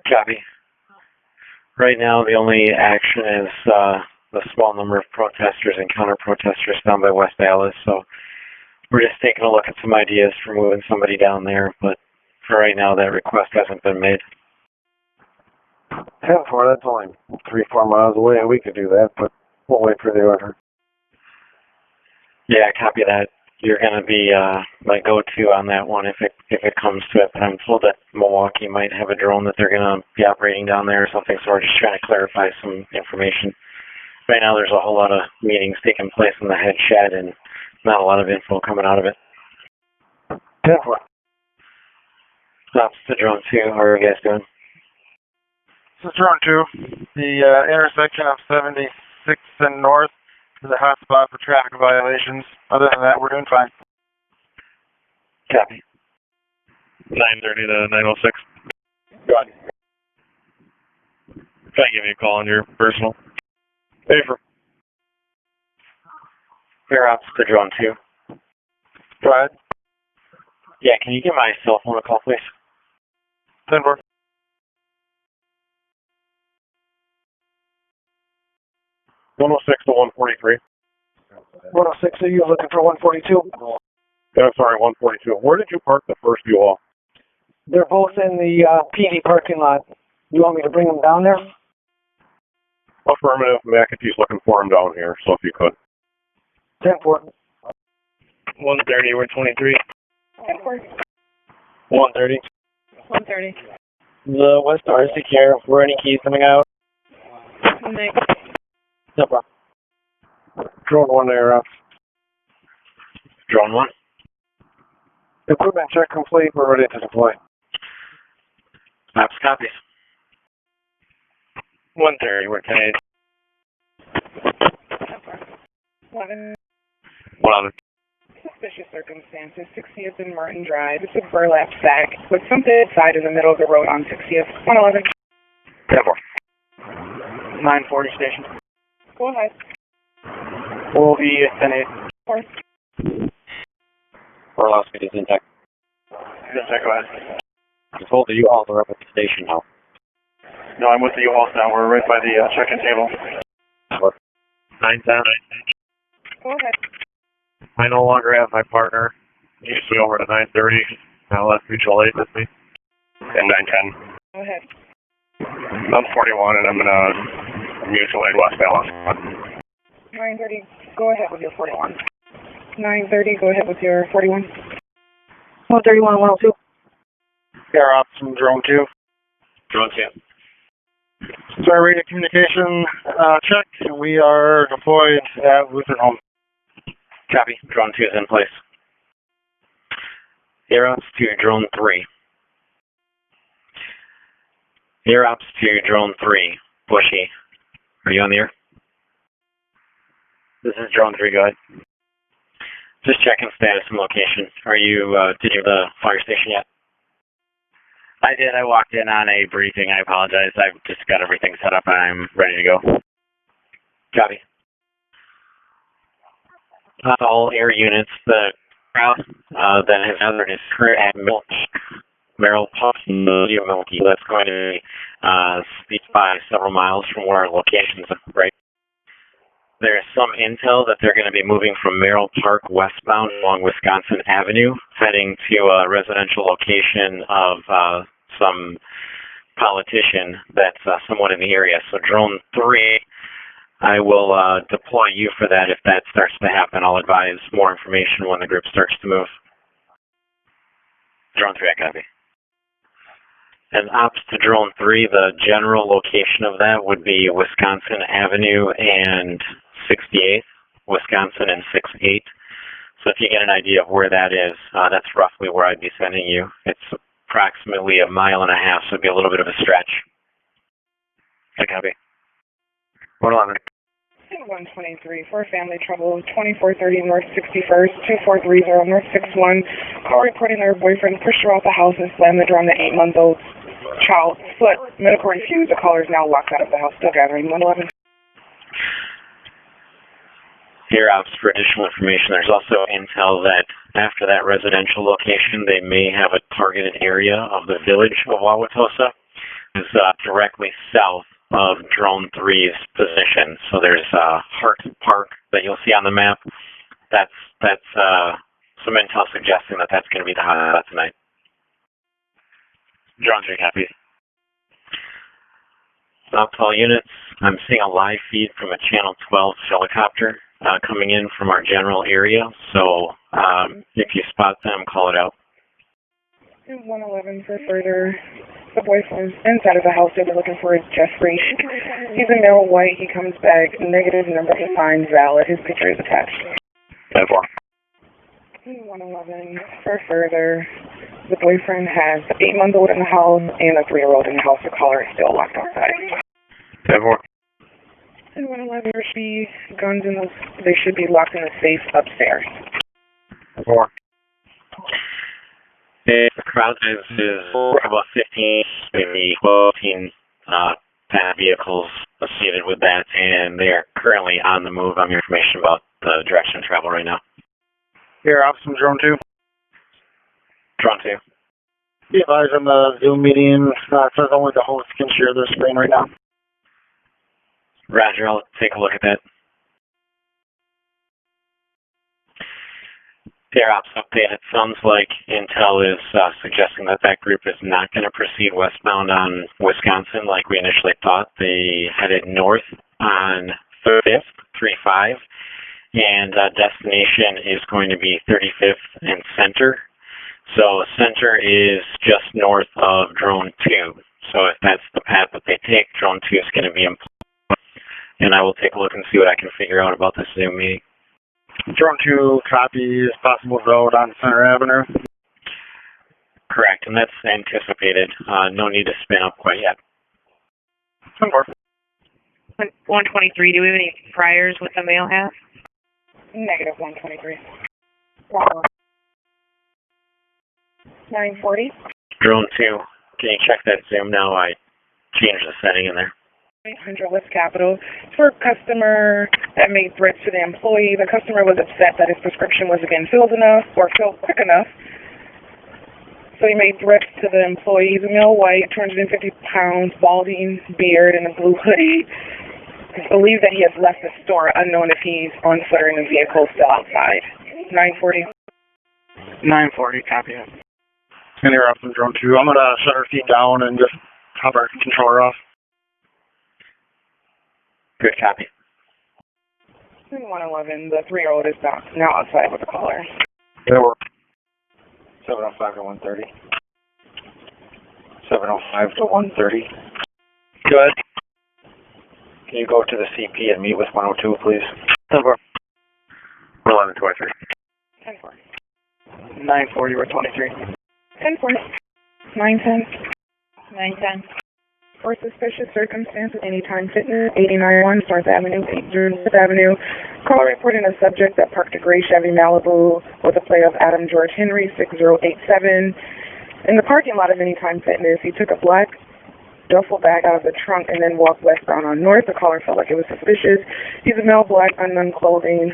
Copy. Right now, the only action is the small number of protesters and counter-protesters down by West Dallas, so we're just taking a look at some ideas for moving somebody down there, but for right now, that request hasn't been made. 10-4, that's only 3-4 miles away, and we could do that, but we'll wait for the order. Yeah, copy that. You're going to be my go-to on that one if it comes to it, but I'm told that Milwaukee might have a drone that they're going to be operating down there or something, so we're just trying to clarify some information. Right now, there's a whole lot of meetings taking place in the head shed and not a lot of info coming out of it. 10-4. Stops to drone 2. How are you guys doing? This is drone 2. The intersection of 76th and North is a hot spot for traffic violations. Other than that, we're doing fine. Copy. 9:30 to 9:06. Go ahead. Try to give you a call on your personal. Paper. Clear ops to drone 2. Go ahead. Yeah, can you give my cell phone a call, please? 10-4. 106 to 143. 106, are you looking for 142? Yeah, sorry, 142. Where did you park the first U-Haul? They're both in the PD parking lot. You want me to bring them down there? Affirmative. McAtee's looking for him down here, so if you could. 10-4. 130, we're 23. 10-4. 130. 130. The west door is secure. Were any keys coming out? Nice. No problem. Drone 1 there. Drone 1. Equipment check complete. We're ready to deploy. Ops copies. 130, we're 10. 11. 11. Suspicious circumstances. 60th and Martin Drive. It's a burlap sack with something inside in the middle of the road on 60th. 111. 10-4. 940 station. Go ahead. We'll be at 10-8. 4. Or last speed is intact. Go ahead. I'm told the U-Hauls are up at the station now. No, I'm with the U-Hauls now. We're right by the check-in table. 910. Go ahead. I no longer have my partner. He used to be over to 930. Now left Regional 8 with me. And 910. Go ahead. I'm 41 and I'm in Mutual Aid West Dallas. 930. Go ahead with your 41. 930. Go ahead with your 41. 131, 102. Air ops from drone 2. Drone 2. Star radio communication check. We are deployed at Lutheran Home. Copy. Drone 2 is in place. Air ops to drone 3. Air ops to drone 3. Bushy. Are you on the air? This is drone 3, go ahead. Just checking status and location. Are you, did you have the fire station yet? I did. I walked in on a briefing. I apologize. I've just got everything set up and I'm ready to go. Copy. All air units, the crowd that has gathered is current at Merrill Puff, Milwaukee. That's going to be by several miles from where our locations are, right? There's some intel that they're going to be moving from Merrill Park westbound along Wisconsin Avenue, heading to a residential location of some politician that's somewhat in the area. So drone 3, I will deploy you for that if that starts to happen. I'll advise more information when the group starts to move. Drone 3, I copy. And ops to drone 3, the general location of that would be Wisconsin Avenue and 68th, Wisconsin and 68th. So if you get an idea of where that is, that's roughly where I'd be sending you. It's approximately 1.5 miles, so it'd be a little bit of a stretch. I copy. 111. 123 for family trouble, 2430 North 61st, 2430 North 61. Call reporting their boyfriend pushed her out the house and slammed the door on the 8-month-old child. Foot, medical refused. The caller is now locked out of the house, still gathering. 111. Here, ops, for additional information, there's also intel that after that residential location, they may have a targeted area of the village of Wauwatosa. is directly south of Drone 3's position. So there's Hart Park that you'll see on the map. That's some intel suggesting that that's going to be the hotspot tonight. Drone 3 copy. South to all units, I'm seeing a live feed from a Channel 12 helicopter coming in from our general area. So if you spot them, call it out. 111 for further. The boyfriend's inside of the house. They're looking for is Jeffrey. He's a male, white. He comes back negative, number defined, valid. His picture is attached. 10-4. 111 for further. The boyfriend has an 8-month-old in the house and a 3-year-old in the house. The caller is still locked outside. 10-4. And 111 there should be guns in those. They should be locked in the safe upstairs. 4. The crowd is about 15, maybe 12 vehicles associated with that, and they are currently on the move. I'm information about the direction of travel right now. Here, Officer from Drone 2. Drone 2. Be advised on the Zoom meeting. It says only the host can share their screen right now. Roger, I'll take a look at that. Air Ops update. It sounds like Intel is suggesting that that group is not going to proceed westbound on Wisconsin like we initially thought. They headed north on 5th, 3-5, and destination is going to be 35th and Center. So Center is just north of Drone 2. So if that's the path that they take, Drone 2 is going to be in play. And I will take a look and see what I can figure out about this Zoom meeting. Drone 2 copies possible road on Center Avenue. Correct, and that's anticipated. No need to spin up quite yet. 10-4. 123, do we have any priors with the male half? Negative 123. 940. Drone 2, can you check that Zoom now? I changed the setting in there. 800 West Capitol for a customer that made threats to the employee. The customer was upset that his prescription wasn't getting filled enough or filled quick enough. So he made threats to the employee. He's a male, white, 250 pounds, balding, beard, and a blue hoodie. It's believed that he has left the store, unknown if he's on foot or in a vehicle still outside. 940. 940, copy it. And you're up from Drone 2. I'm going to shut our feed down and just have our controller off. Good copy. 111, the 3-year-old is now outside with the caller. That works. 705 to 130. 705 to 130. Good. Can you go to the CP and meet with 102, please? 10-4. 11-23. 10-4. 940 or 23. 10-4. 910. 910. For suspicious circumstances, Anytime Fitness, 891 North Avenue, 8 North Avenue. Caller reporting a subject that parked a gray Chevy Malibu with a plate of Adam George Henry, 6087. In the parking lot of Anytime Fitness, he took a black duffel bag out of the trunk and then walked westbound on north. The caller felt like it was suspicious. He's a male, black, unknown clothing,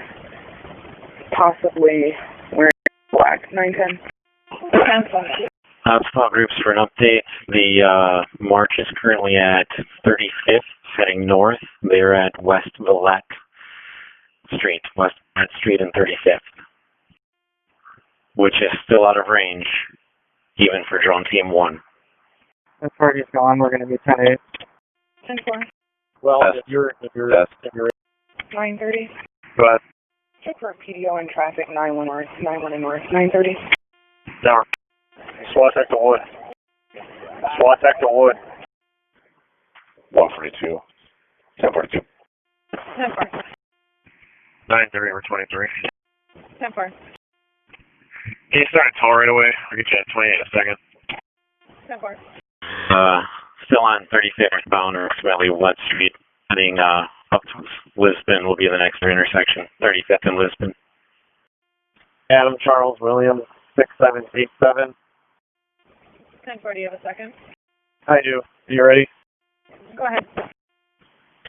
possibly wearing black. 910. 10-5. Small groups for an update. The march is currently at 35th, heading north. They're at West Villette Street, West Villette Street and 35th, which is still out of range, even for Drone Team 1. As far as he's gone, we're going to be 10-8. 10-4. Well, Yes. if you're 930. Go ahead. Check for PDO and traffic, 91 north, 91 north, 930. Down. SWAT sector wood. SWAT sector wood. 142. 1042. 10-4. 930 or 23. 10-4. Can you start a toll right away? I'll get you at 28 in a second. 10-4. Still on 35th bound, approximately West Street, heading up to Lisbon will be the next intersection, 35th and Lisbon. Adam Charles Williams, 6787. 10-4, do you have a second? I do. You ready? Go ahead.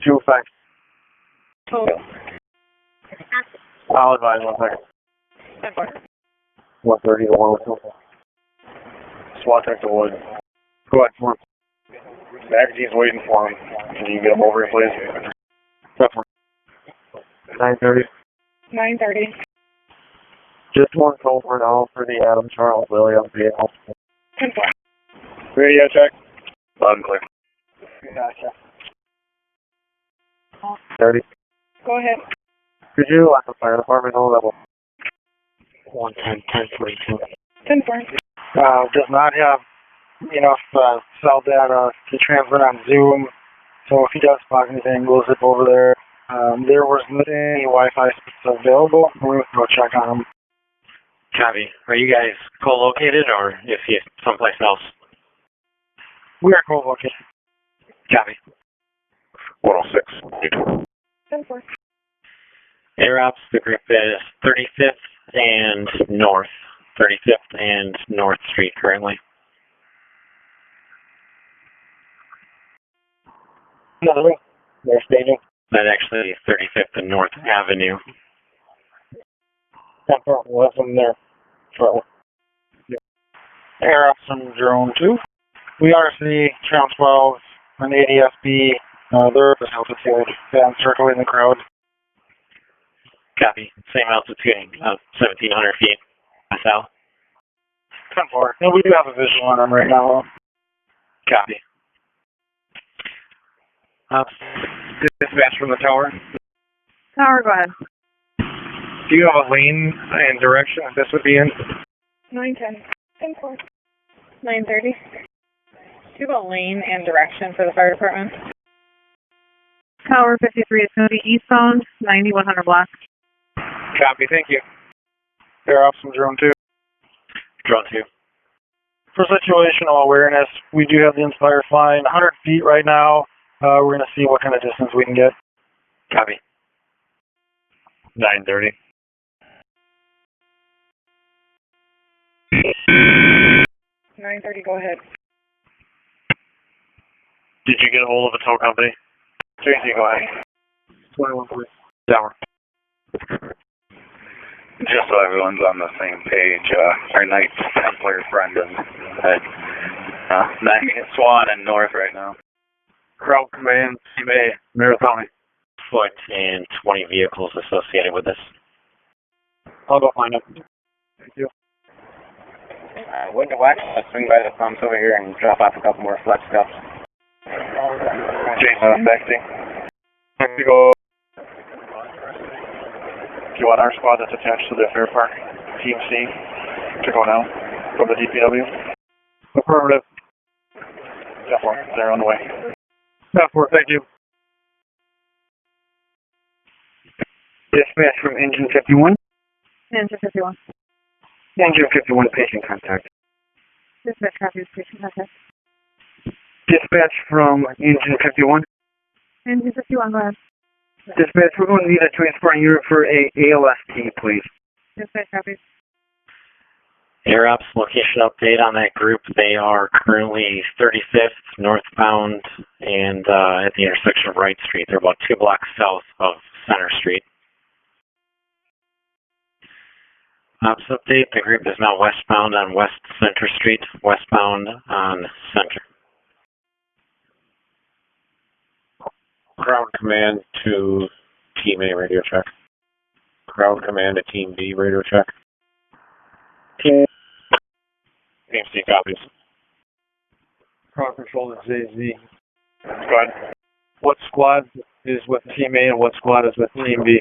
2-5. Total. I'll advise 1 second. 10-4. 130 to 102. SWAT sector wood. Go ahead, 4. magazine's waiting for him. Can you get him over here, please? 9:30. 9:30. Just one call for now for the Adam Charles Williams vehicle. 10-4. Radio check. Loud and clear. Gotcha. 30. Go ahead. Could you let the fire department know that 110, 1042. 10-4. does not have enough cell data to transmit on Zoom, so if he does spot anything, we'll zip over there. There wasn't any Wi-Fi available. We're going to go check on them. Copy. Are you guys co-located or is he someplace else? We are co-located. Copy. 106. 10-4. Air Ops, the group is 35th and North. 35th and North Street currently. Another one. They're staging. That actually 35th and North Avenue. 10-4. We'll have them there shortly. Air Ops from Drone 2. We are seeing Channel 12 and ADSB. They're at this altitude and circling the crowd. Copy. Same altitude, 1,700 feet south. 10-4. And we do have a visual on them right now. Copy. Dispatch from the tower. Tower, go ahead. Do you have a lane and direction this would be in? 9:10. 10-4. 9:30. Do you have a lane and direction for the fire department? Tower 53 is going to be eastbound, 9100 block. Copy, thank you. Air Ops from Drone 2. Drone 2. For situational awareness, we do have the Inspire flying 100 feet right now. We're going to see what kind of distance we can get. Copy. 9:30. 9:30. Go ahead. Did you get a hold of the tow company? Tracy, go ahead. 21 please. Tower. Just so everyone's on the same page, our Knights Templar friend is at 9 Swan and North right now. Crowd Command, CMA, Marathon. Foot and 20 vehicles associated with this. I'll go find them. Thank you. Winter Wax, swing by the pumps over here and drop off a couple more flex cups. Jason, texting. Have to go. Do you want our squad that's attached to the Fair Park, Team C, to go now from the DPW? Affirmative. Definitely. They're on the way. 10-4, thank you. Dispatch from Engine 51. Engine 51. Engine 51, patient contact. Dispatch copy of patient contact. Dispatch from Engine 51. Engine 51, go ahead. Dispatch, we're going to need a transport unit for a ALST, please. Dispatch copies. Air Ops location update on that group. They are currently 35th northbound and at the intersection of Wright Street. They're about 2 blocks south of Center Street. Ops update, the group is now westbound on West Center Street, westbound on Center. Crowd command to Team A radio check. Crowd command to Team B radio check. Team C copies. Crowd control to JZ. Go ahead. What squad is with Team A and what squad is with Team B?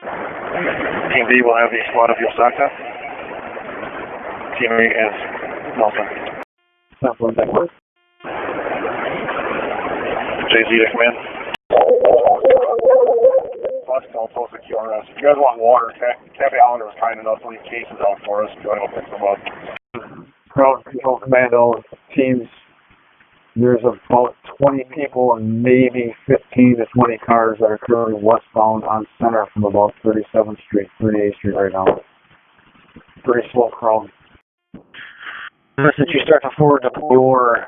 Team B will have the squad of Yosaka. Team A is Nelson. Not one that works. JZ to command. Wauwatosa QRS. If you guys want water, Cafe Islander was kind enough to leave cases out for us. If you want to go pick them up. Crowd control commando teams. There's about 20 people and maybe 15 to 20 cars that are currently westbound on Center from about 37th Street, 38th Street right now. Pretty slow crowd. Since you start to forward deploy your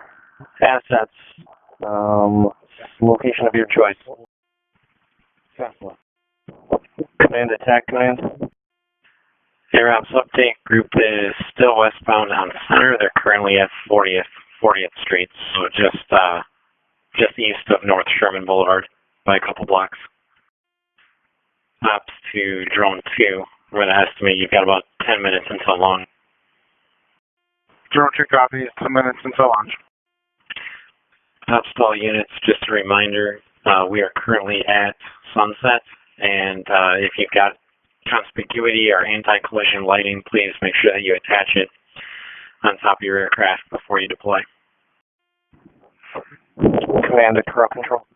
assets, location of your choice. Command attack command. Air Ops update, group is still westbound on Center. They're currently at 40th Street, so just just east of North Sherman Boulevard by a couple blocks. Ops to drone 2. We're going to estimate you've got about 10 minutes until launch. Drone 2 copies, 10 minutes until launch. Ops to all units, just a reminder, we are currently at sunset, and if you've got conspicuity or anti-collision lighting, please make sure that you attach it on top of your aircraft before you deploy. Command to crowd control.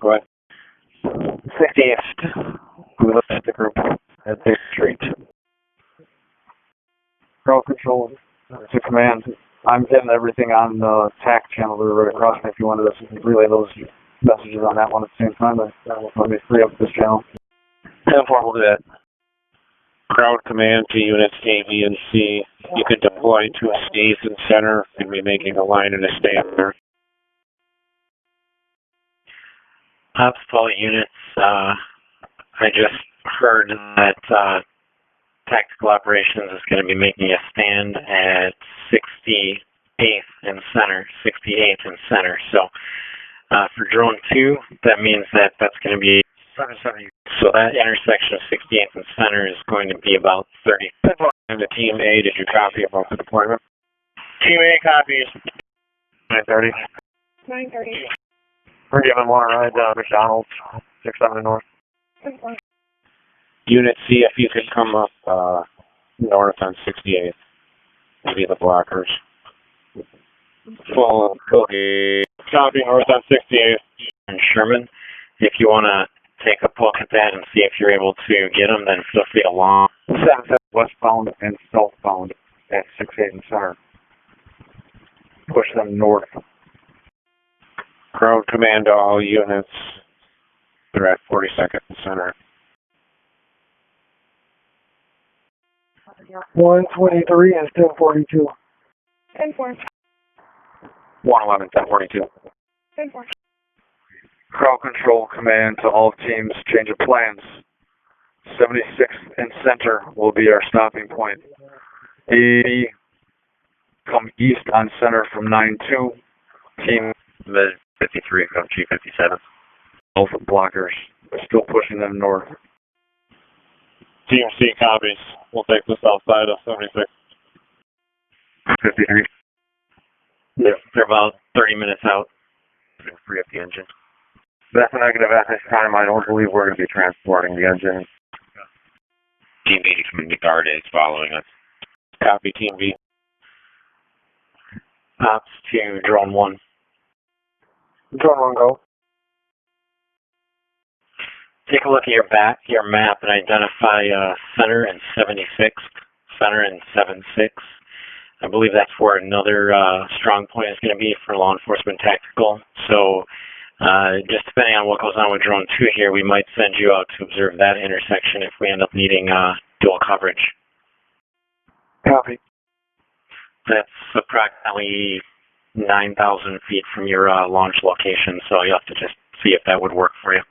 Go ahead. 60th. We looked at the group at 6th Street. Crowd control to command. I'm getting everything on the TAC channel right across me if you wanted to relay those messages on that one at the same time. Let me free up this channel. 10-4, we'll do that. Crowd command to units A, B, and C. You can deploy to a station center and be making a line and a stand there. Ops to all units, I just heard that Tactical Operations is going to be making a stand at 68th and Center, 68th and Center. So for Drone 2, that means that that's going to be 770. So that intersection of 68th and Center is going to be about 30. And the Team A, did you copy about the deployment? Team A copies. 9:30. 9:30. We're giving one a ride down McDonald's, 670 North. Unit C, if you could come up north on 68th, maybe the blockers. Full cookie. Copy north on 68th. And Sherman, if you want to take a poke at that and see if you're able to get them, then feel free to long. 7 westbound and southbound at 68th and Center. Push them north. Crowd command to all units. They're at 42nd and Center. 123 and 1042. 10-4. 111, 1042. 10-4. Crowd control command to all teams, change of plans. 76th and Center will be our stopping point. A, come east on Center from 9-2. Team Mid 53 from G57. Both blockers. We're still pushing them north. Team C copies. We'll take the south side of 76. 53. They're about 30 minutes out. Free up the engine. That's a negative at this time. I don't believe we're going to be transporting the engine. Team B community guard is following us. Copy Team B. Ops to Drone 1. Drone 1, go. Take a look at your map, and identify Center and 76th, Center and 76. I believe that's where another strong point is going to be for law enforcement tactical. So just depending on what goes on with Drone 2 here, we might send you out to observe that intersection if we end up needing dual coverage. Copy. That's approximately 9,000 feet from your launch location, so you'll have to just see if that would work for you.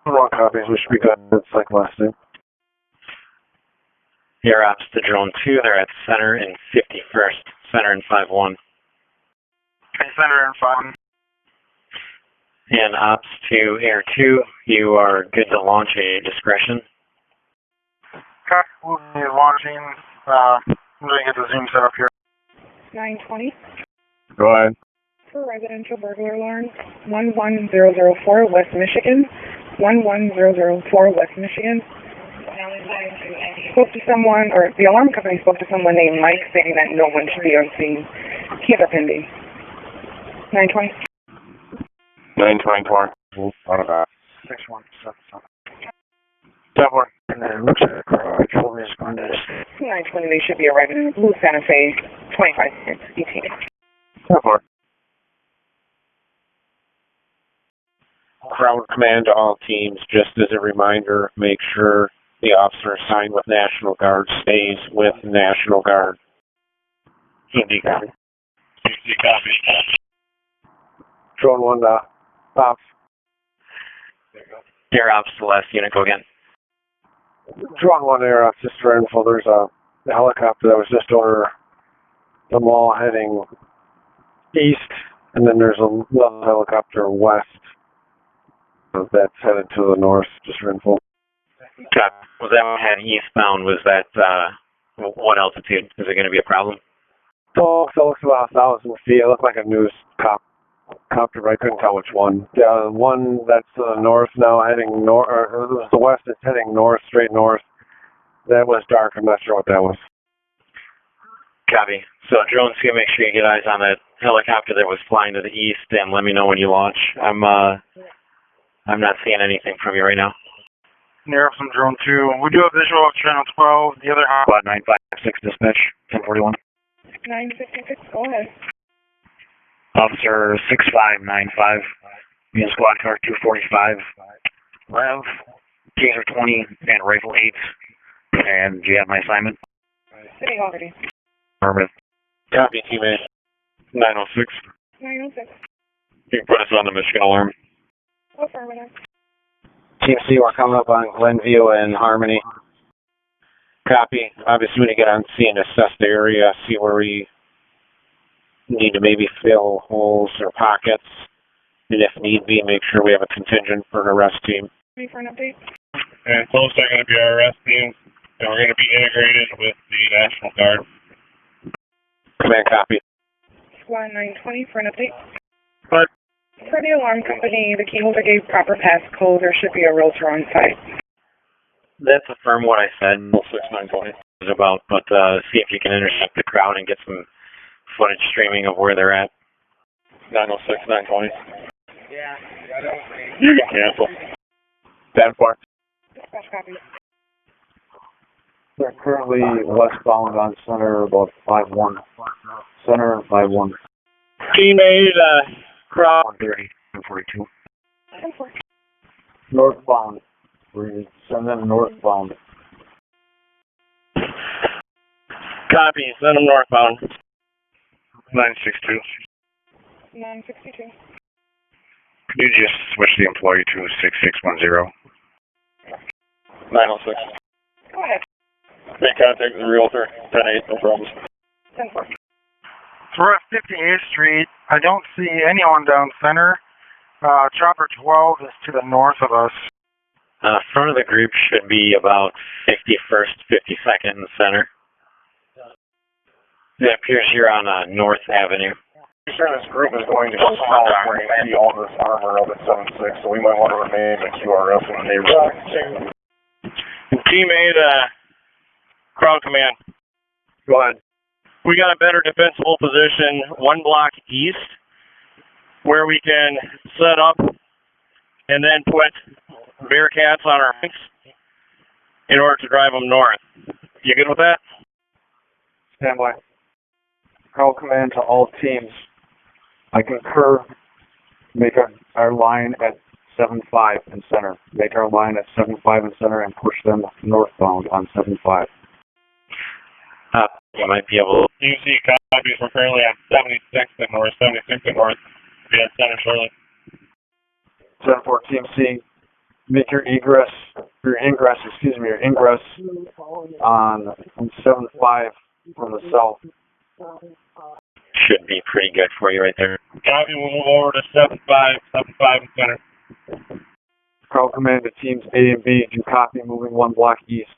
Wrong copies, we should be good. It's like last time. Air Ops to Drone 2, they're at Center and 51st, Center and 5-1. Center and 5. And Ops to Air 2, you are good to launch a discretion. Copy, we'll be launching. I'm going to get the zoom set up here. 9:20. Go ahead. For residential burglar alarm, 11004 West Michigan. 11004 West Michigan. Spoke to someone, or the alarm company spoke to someone named Mike, stating that no one should be on scene. Keys are pending. 9:20. 924. 6177. Double. And then it looks like the crowd control is going to 9:20. They should be arriving in Blue Santa Fe. 25 minutes. ETA. double. Crowd command to all teams. Just as a reminder, make sure the officer assigned with National Guard stays with National Guard. Team D copy. D copy. Drone 1, ops. Air Ops to the last unit, go again. Drone 1 air off, just for info. There's a helicopter that was just over the mall heading east And then there's another helicopter west that's headed to the north, just for info. Copy. Was that one heading eastbound? Was that, what altitude? Is it going to be a problem? Oh, so it looks about 1,000 feet. It looked like a news copter, but I couldn't tell which one. The one that's to the north now, heading north, or it was the west that's heading north, straight north. That was dark. I'm not sure what that was. Copy. So drones, you make sure you get eyes on that helicopter that was flying to the east, and let me know when you launch. I'm not seeing anything from you right now. Near up some drone 2. We do have visual of channel 12. The other half. 956 dispatch, 1041. 956, go ahead. Officer 6595, in squad car 245, Rev, taser 20, and rifle 8. And do you have my assignment? City Hall ready. Affirmative. Copy, teammate. 906. 906. You can put us on the Michigan alarm. Affirmative. Team C, we're coming up on Glenview and Harmony. Copy. Obviously, when you get on scene, assess the area, see where we need to maybe fill holes or pockets, and if need be, make sure we have a contingent for an arrest team. Ready for an update? And those are going to be our arrest teams, and we're going to be integrated with the National Guard. Command copy. Squad 920 for an update. But For the alarm company, the key holder gave proper passcode. There should be a realtor on site. That's affirm what I said. 920 is about, but see if you can intercept the crowd and get some footage streaming of where they're at. 906, 920. Yeah. You can cancel. 10-4. Dispatch copy. They're currently westbound on center, about 5-1. Center and 5-1. Teammate, crowd. 130, 142. 10-4. Northbound. We send them northbound. Copy, send them northbound. 962. 962. Could you just switch the employee to 6610? 906. Go ahead. Make contact with the realtor. 10-8, no problems. 10-4. So we're at 58th Street. I don't see anyone down center. Chopper 12 is to the north of us. Front of the group should be about 51st, 52nd in center. It appears you're on North Avenue. I'm sure this group is going to go south where you see all this armor up at 7-6, so we might want to remain at QRF in the neighborhood. Teammate, crowd command. Go ahead. We got a better defensible position 1 block east where we can set up and then put Bearcats on our flanks in order to drive them north. You good with that? Stand by. Call command to all teams. I concur. Make our line at 7-5 in center. Make our line at 7-5 in center and push them northbound on 7-5. You might be able to. You see copies, we're currently on 76th and north, 76th and north. Be at center shortly. 10-4 Team C. Make your ingress on 7-5 from the south. Should be pretty good for you right there. Copy, we'll move over to 75 in center. Call command to teams A and B. Do copy, moving 1 block east.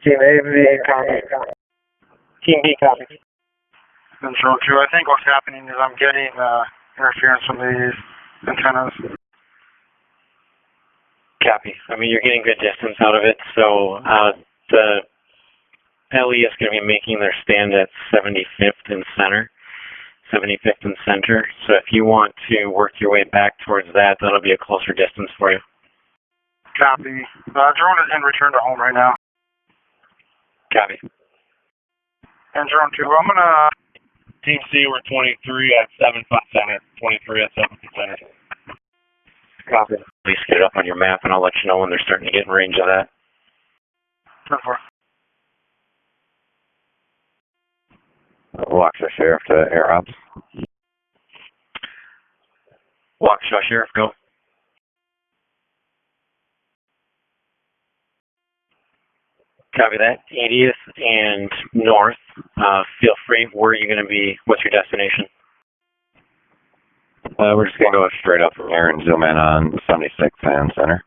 Team A and B, copy. Team B, copy. Control 2, I think what's happening is I'm getting interference from these antennas. Copy. I mean, you're getting good distance out of it, so the LE is going to be making their stand at 75th and center. 75th and center. So if you want to work your way back towards that, that'll be a closer distance for you. Copy. Drone is in return to home right now. Copy. And drone 2, I'm going to... Team C, we're 23 at 7-5 center. 23 at 7 center. Copy. Please get it up on your map, and I'll let you know when they're starting to get in range of that. 10-4. Waukesha Sheriff to Air Ops. Waukesha Sheriff, go. Copy that. 80th and north. Feel free. Where are you going to be? What's your destination? We're just going to go straight up from here and zoom in on 76 and center.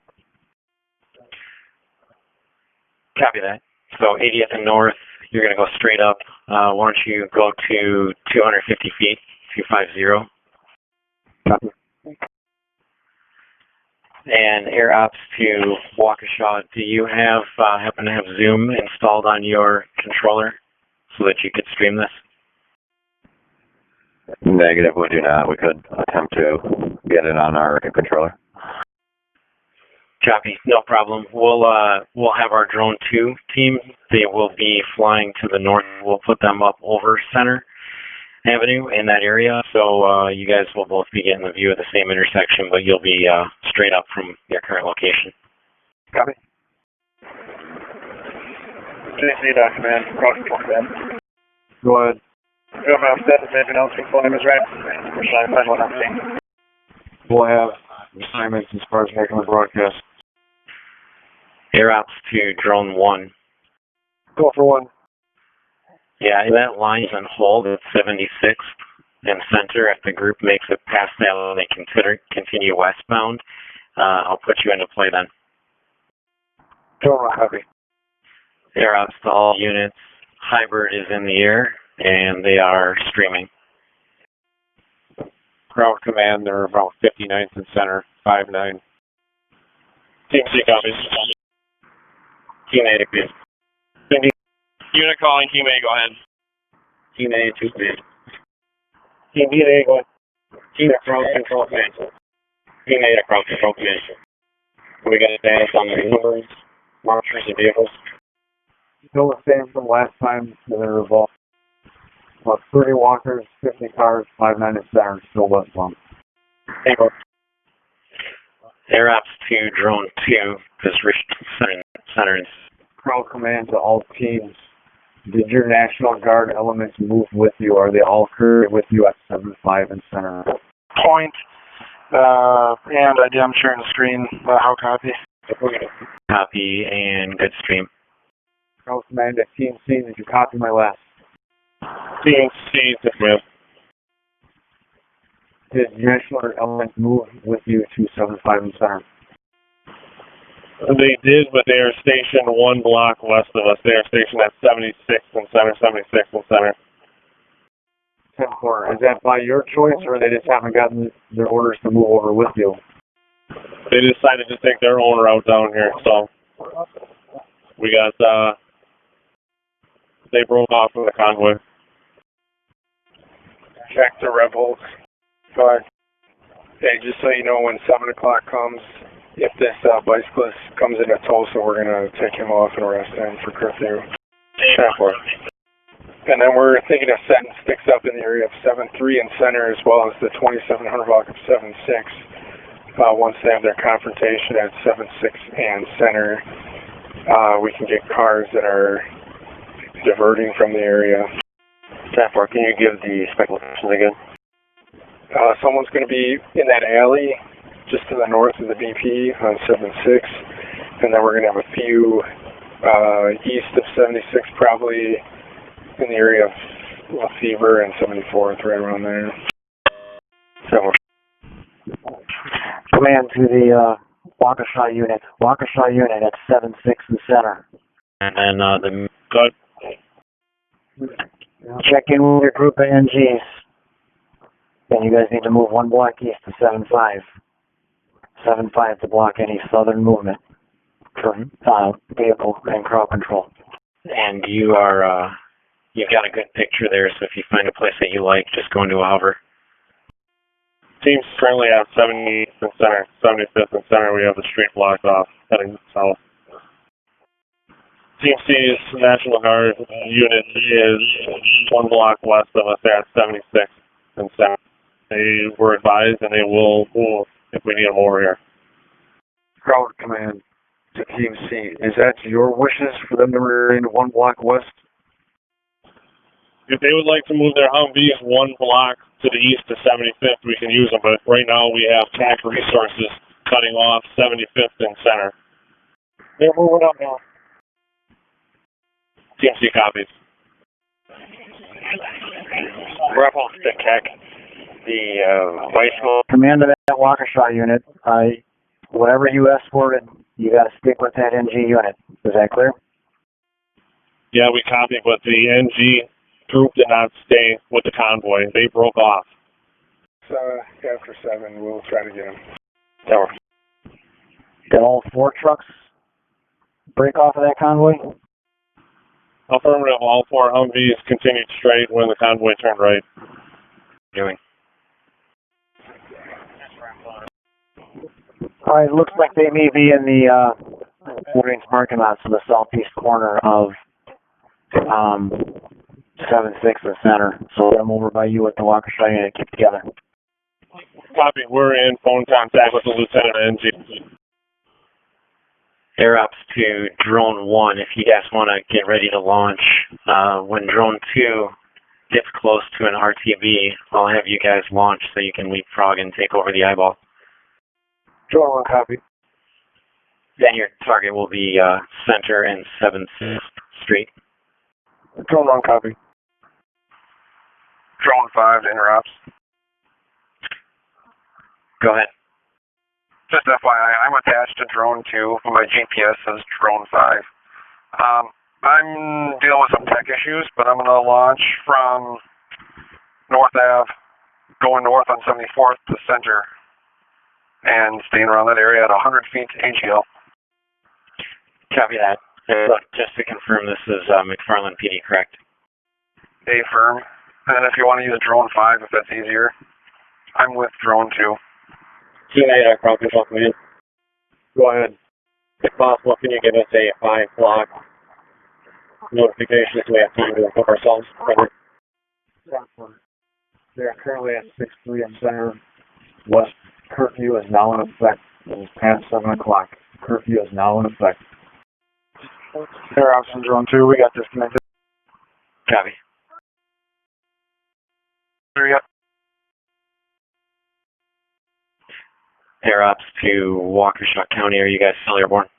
Copy that. So 80th and north, you're going to go straight up. Why don't you go to 250 feet, 250. Copy. And air ops to Wauwatosa, do you have happen to have Zoom installed on your controller so that you could stream this? Negative, we do not. We could attempt to get it on our controller. Copy, no problem. We'll have our drone 2 team. They will be flying to the north. We'll put them up over Center Avenue in that area, so you guys will both be getting the view of the same intersection, but you'll be straight up from your current location. Copy. JC, command, cross command. Go ahead. You have an upset, maybe announcing full name is right. We're trying to find what I'm seeing. We'll have assignments as far as making the broadcast. Air ops to drone 1. Go for 1. Yeah, that line's on hold at 76th and center. If the group makes it past that and they continue westbound, I'll put you into play then. Go copy. Air ops to all units. Hybrid is in the air, and they are streaming. Ground command, they're about 59th and center, 5-9. Team C copies. Team A to B. Unit calling, Team A, go ahead. Team A to B. Team B to A, go ahead. Team across control command. Team A across control command. We got status on the numbers, marchers, and vehicles. Still the same from last time that they revolved. About 30 walkers, 50 cars, 5-9 and center, still westbound. Air ops to drone 2, position center. Crowd command to all teams. Did your National Guard elements move with you? Are they all currently with you at 7-5 and center? Point. And I am sharing the screen. How copy? Copy and good stream. Crowd command at Team C. Did you copy my last? Team C, command. Did your National Guard elements move with you to 7-5 and center? They did, but they are stationed 1 block west of us. They are stationed at 76th and center, 76th and center. 10-4. Is that by your choice, or they just haven't gotten their orders to move over with you? They decided to take their own route down here, so we got, they broke off from the convoy. Check the rebels. Go ahead. Hey, just so you know, when 7 o'clock comes, if this bicyclist comes into Tulsa, we're going to take him off and arrest him for curfew. 10-4. And then we're thinking of setting sticks up in the area of 7-3 and center, as well as the 2700 block of 7-6. Once they have their confrontation at 7-6 and center, we can get cars that are diverting from the area. 10-4, can you give the spec location again? Someone's going to be in that alley just to the north of the BP on 7-6, and then we're going to have a few east of 76, probably in the area of Fever and 74th, right around there. So, command to the Wauwatosa unit. Wauwatosa unit at 7-6 and center. And then the Good. Check in with your group of NGs. And you guys need to move 1 block east to 7-5. 7-5 to block any southern movement for vehicle and crowd control. and you are you've got a good picture there. So if you find a place that you like, just go into a hover. Team's currently at 70th and center, 75th and center. We have the street blocked off, heading south. Team C's National Guard unit is 1 block west of us at 76th and center. They were advised, and they will move if we need them over here. Crowd command to Team C. Is that your wishes for them to remain 1 block west? If they would like to move their Humvees 1 block to the east to 75th, we can use them, but right now we have TAC resources cutting off 75th and center. They're moving up now. Team C copies. Rebels to TAC. The bicycle. Command of that Wauwatosa unit, whatever you escorted, you got to stick with that NG unit. Is that clear? Yeah, we copy, but the NG group did not stay with the convoy. They broke off. So after 7, we'll try to get them. Tower. Did all 4 trucks break off of that convoy? Affirmative, all 4 Humvees continued straight when the convoy turned right. Doing. All right, looks like they may be in the Woodings parking lot, so the southeast corner of 7-6 the center. So I'm over by you at the Wauwatosa unit. Keep together. Copy. We're in phone contact with the Lieutenant NG. Air ups to drone 1 if you guys want to get ready to launch. When drone 2 gets close to an RTB, I'll have you guys launch so you can leapfrog and take over the eyeball. Drone 1 copy. Then your target will be center and 7th Street. Drone 1 copy. Drone 5 to interops. Go ahead. Just FYI, I'm attached to drone 2. My GPS says drone 5. I'm dealing with some tech issues, but I'm going to launch from North Ave, going north on 74th to center, and staying around that area at 100 feet AGL. Copy that. Look, just to confirm, this is McFarland PD, correct? A firm. And if you want to use drone 5, if that's easier, I'm with drone 2. Team 8, crowd control command. Go ahead. If possible, can you give us a 5 o'clock notification so we have time to equip ourselves? They are currently at 6-3 and center. West curfew is now in effect. It is past 7 o'clock. Curfew is now in effect. Air ops on drone 2. We got disconnected. Copy. Yep. Air ops to Wauwatosa County. Are you guys still airborne?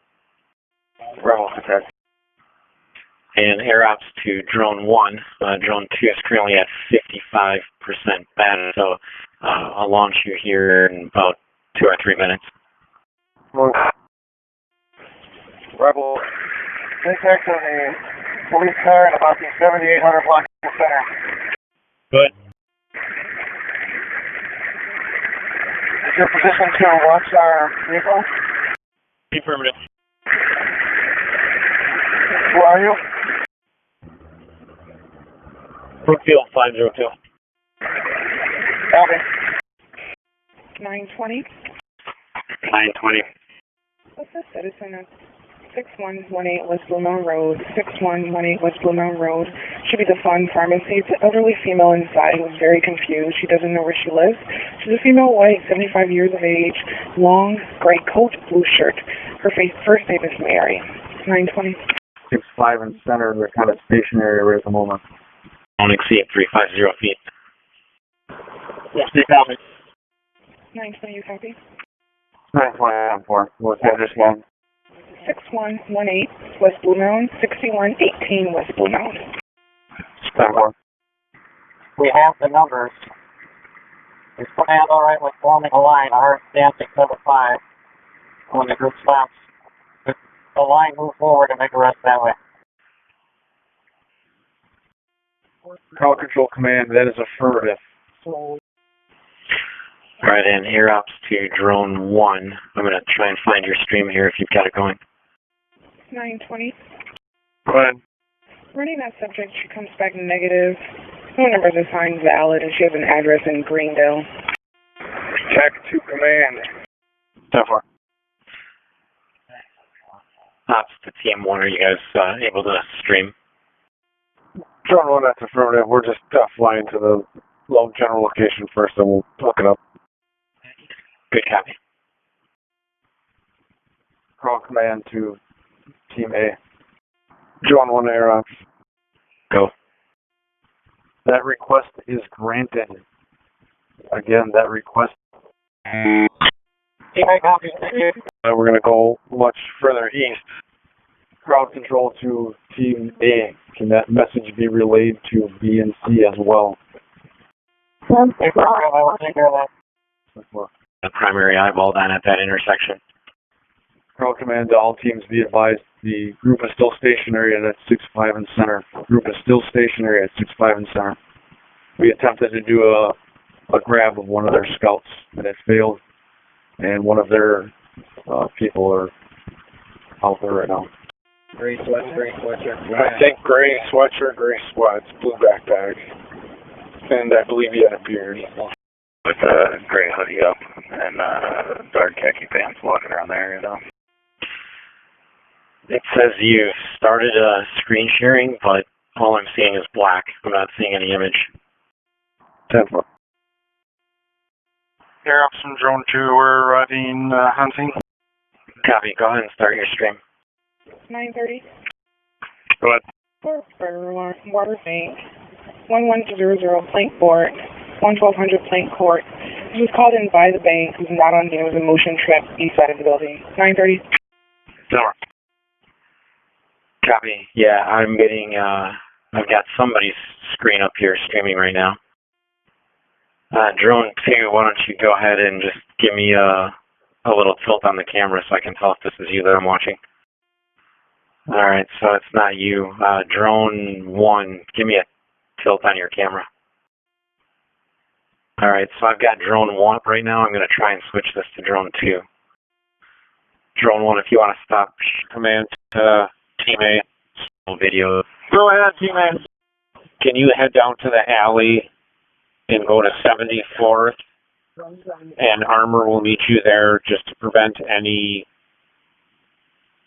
Rebel attack. And air ops to drone 1. Drone 2 is currently at 55% battery, so I'll launch you here in about 2 or 3 minutes. Rebel. Contact on a police car at about the 7800 block center. Good. Is your position to watch our vehicle? Affirmative. Who are you? Brookfield 502. Copy. 920. 920. What's the citizen of 6118 West Blue Mountain Road, 6118 West Blue Mountain Road. Should be the Fun Pharmacy. It's an elderly female inside who's very confused. She doesn't know where she lives. She's a female white, 75 years of age, long gray coat, blue shirt. Her first name is Mary. 920. 6-5 and center. They're kind of stationary right at the moment. Don't exceed 350 feet. Yes, they copy. 920, you copy? 920 4. What's that this one? 6118 West Blue Mountain, 6118 West Blue Mountain. Stand for. We have the numbers. Is command all right with forming a line? I heard dancing number 5 when the group stops. The line move forward and make a rest that way. Crowd control command, that is affirmative. Right, and air ops to drone 1. I'm going to try and find your stream here if you've got it going. 920. Go ahead. Running that subject, she comes back negative. Phone number is assigned valid, and she has an address in Greendale. Check to command. Stand for. Ops to team 1, are you guys able to stream? Drone 1, that's affirmative. We're just flying to the low general location first, and we'll look it up. Good copy. Call command to Team A. Drone 1 air ops. Go. That request is granted. Again, that request. We're going to go much further east. Crowd control to Team A. Can that message be relayed to B and C as well? Hey, program, I will take care of that. The primary eyeball down at that intersection. Crowd command to all teams be advised the group is still stationary at 6-5 in center. Group is still stationary at 6-5 in center. We attempted to do a grab of one of their scouts and it failed, and one of their people are out there right now. Gray sweatshirt. I think gray sweatshirt, gray sweats, blue backpack, and I believe he had a beard. With a gray hoodie up and dark khaki pants walking around the area though. It says you started screen sharing, but all I'm seeing is black. I'm not seeing any image. 10-4. Air Ops from Drone 2, we're arriving hunting. Copy. Go ahead and start your stream. 9:30. Go ahead. For Water Bank, 1100 Plank Court, 1200 Plank Court. This was called in by the bank, who's not on scene. It was a motion trip east side of the building. 9:30. Silver. Copy. Yeah, I'm getting, I've got somebody's screen up here streaming right now. Drone 2, why don't you go ahead and just give me a little tilt on the camera so I can tell if this is you that I'm watching. Alright, so it's not you. Drone 1, give me a tilt on your camera. Alright, so I've got drone 1 up right now. I'm going to try and switch this to drone 2. Drone 1, if you want to stop Command to Team A. Video. Go ahead, Team A. Can you head down to the alley and go to 74th? And Armor will meet you there just to prevent any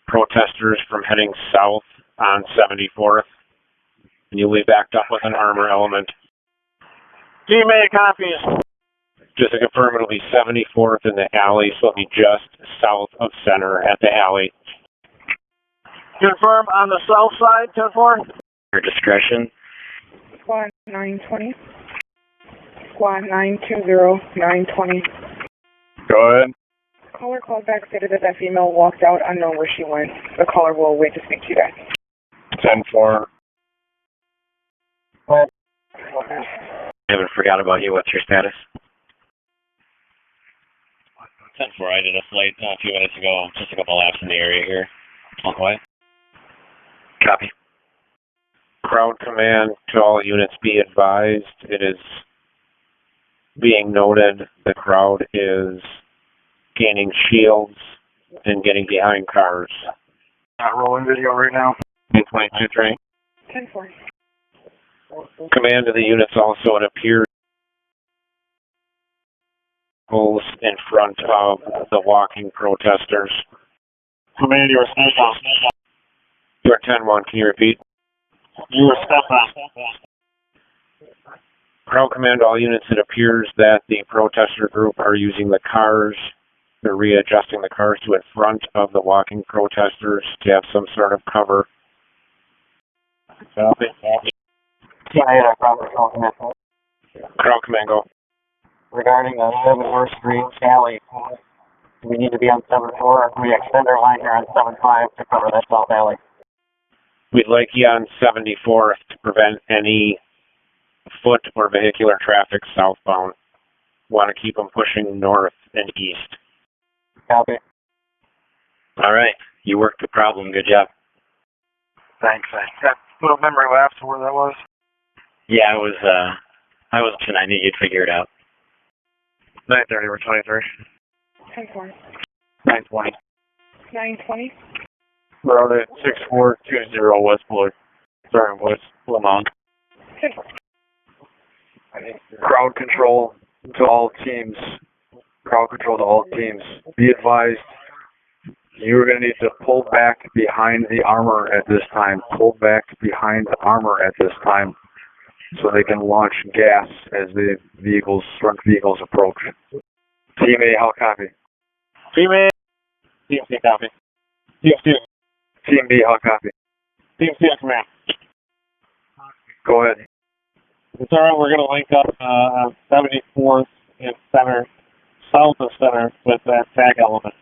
protesters from heading south on 74th. And you'll be backed up with an Armor element. Team A copies. Just to confirm, it'll be 74th in the alley, so it'll be just south of center at the alley. Confirm on the south side, 10-4. Your discretion. Squad 920. Squad 920, 920. Go ahead. Caller called back, stated that female walked out, unknown where she went. The caller will wait to speak to you guys. 10-4. Go ahead. I haven't forgot about you. What's your status? 10-4. I did a flight a few minutes ago. Just a couple laps in the area here. All quiet. Copy. Crowd command to all units, be advised. It is being noted the crowd is gaining shields and getting behind cars. Not rolling video right now. 22-3. 10-4. Command to the units also, it appears in front of the walking protesters. Command, you were stepped on. You're 10-1, can you repeat? You were stepped on. Crowd command to all units, it appears that the protester group are using the cars. They're readjusting the cars to in front of the walking protesters to have some sort of cover. Copy. Team A, our crowd control command. Crowd command, go. Regarding the 7th Street alley, we need to be on 7-4, or can we extend our line here on 7-5 to cover that south alley? We'd like you on 74th to prevent any foot or vehicular traffic southbound. Want to keep them pushing north and east. Copy. All right. You worked the problem. Good job. Thanks. I got a little memory lapse of where that was. Yeah, I was watching. I knew you'd figure it out. 9:30, we're 23. 10-4. 920. 920. We're out at 6420 West Bullard. Sorry, West Lamont. 10-4. Crowd control to all teams. Crowd control to all teams. Be advised, you're going to need to pull back behind the armor at this time. Pull back behind the armor at this time so they can launch gas as the struck vehicles approach. Team A, how copy? Team A. Team C, copy. Team C. Team B, how copy? Team C, command. Go ahead. It's alright, we're going to link up on 74th and center, south of center, with that tag element.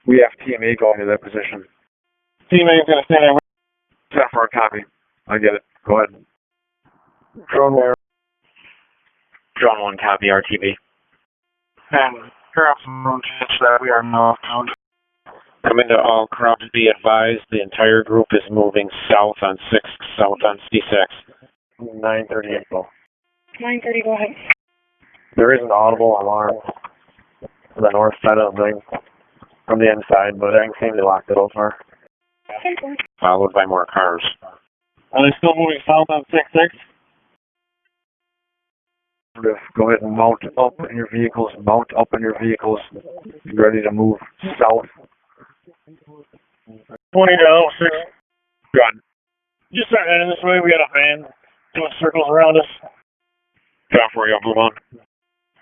We have Team A going to that position. Team A is going to stay there. 10 for a copy. I get it. Go ahead. Drone there. Drone 1, copy RTB. And perhaps room change that we are northbound. Come into all crowds, be advised, the entire group is moving south on 6, south on 66. 9:30 info. 9:30, go ahead. There is an audible alarm on the north side of the building from the inside, but everything seems to locked it so far. 10-4. Followed by more cars. Are they still moving south on 6-6? Just go ahead and mount up in your vehicles, be ready to move south. 20 to 06. Good. Just start heading this way. We got a van doing circles around us. Top for you, Blue Mound.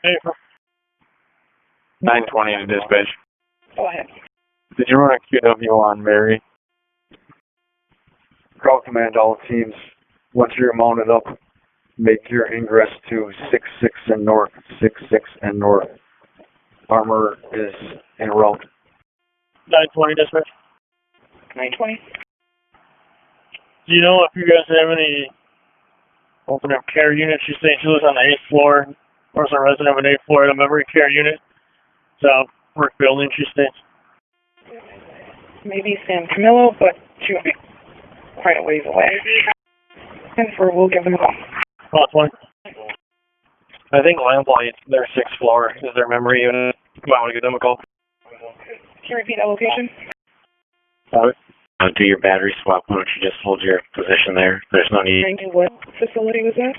Hey, 920 to dispatch. Go ahead. Did you run a QW on Mary? Crowd command all teams. Once you're mounted up, make your ingress to 66 and north. 66 and north. Armor is en route. 920 dispatch. 9:20. Do you know if you guys have any open up care units? You say she lives on the 8th floor, or is a resident of an 8th floor at a memory care unit? So, work building, she states. Maybe San Camilo, but she would be quite a ways away. 10-4, we'll give them a call. Oh, 20. I think Lamplight, their 6th floor, is their memory unit. You might want to give them a call. Can you repeat that location? Do your battery swap. Why don't you just hold your position there? There's no need. And what facility was that?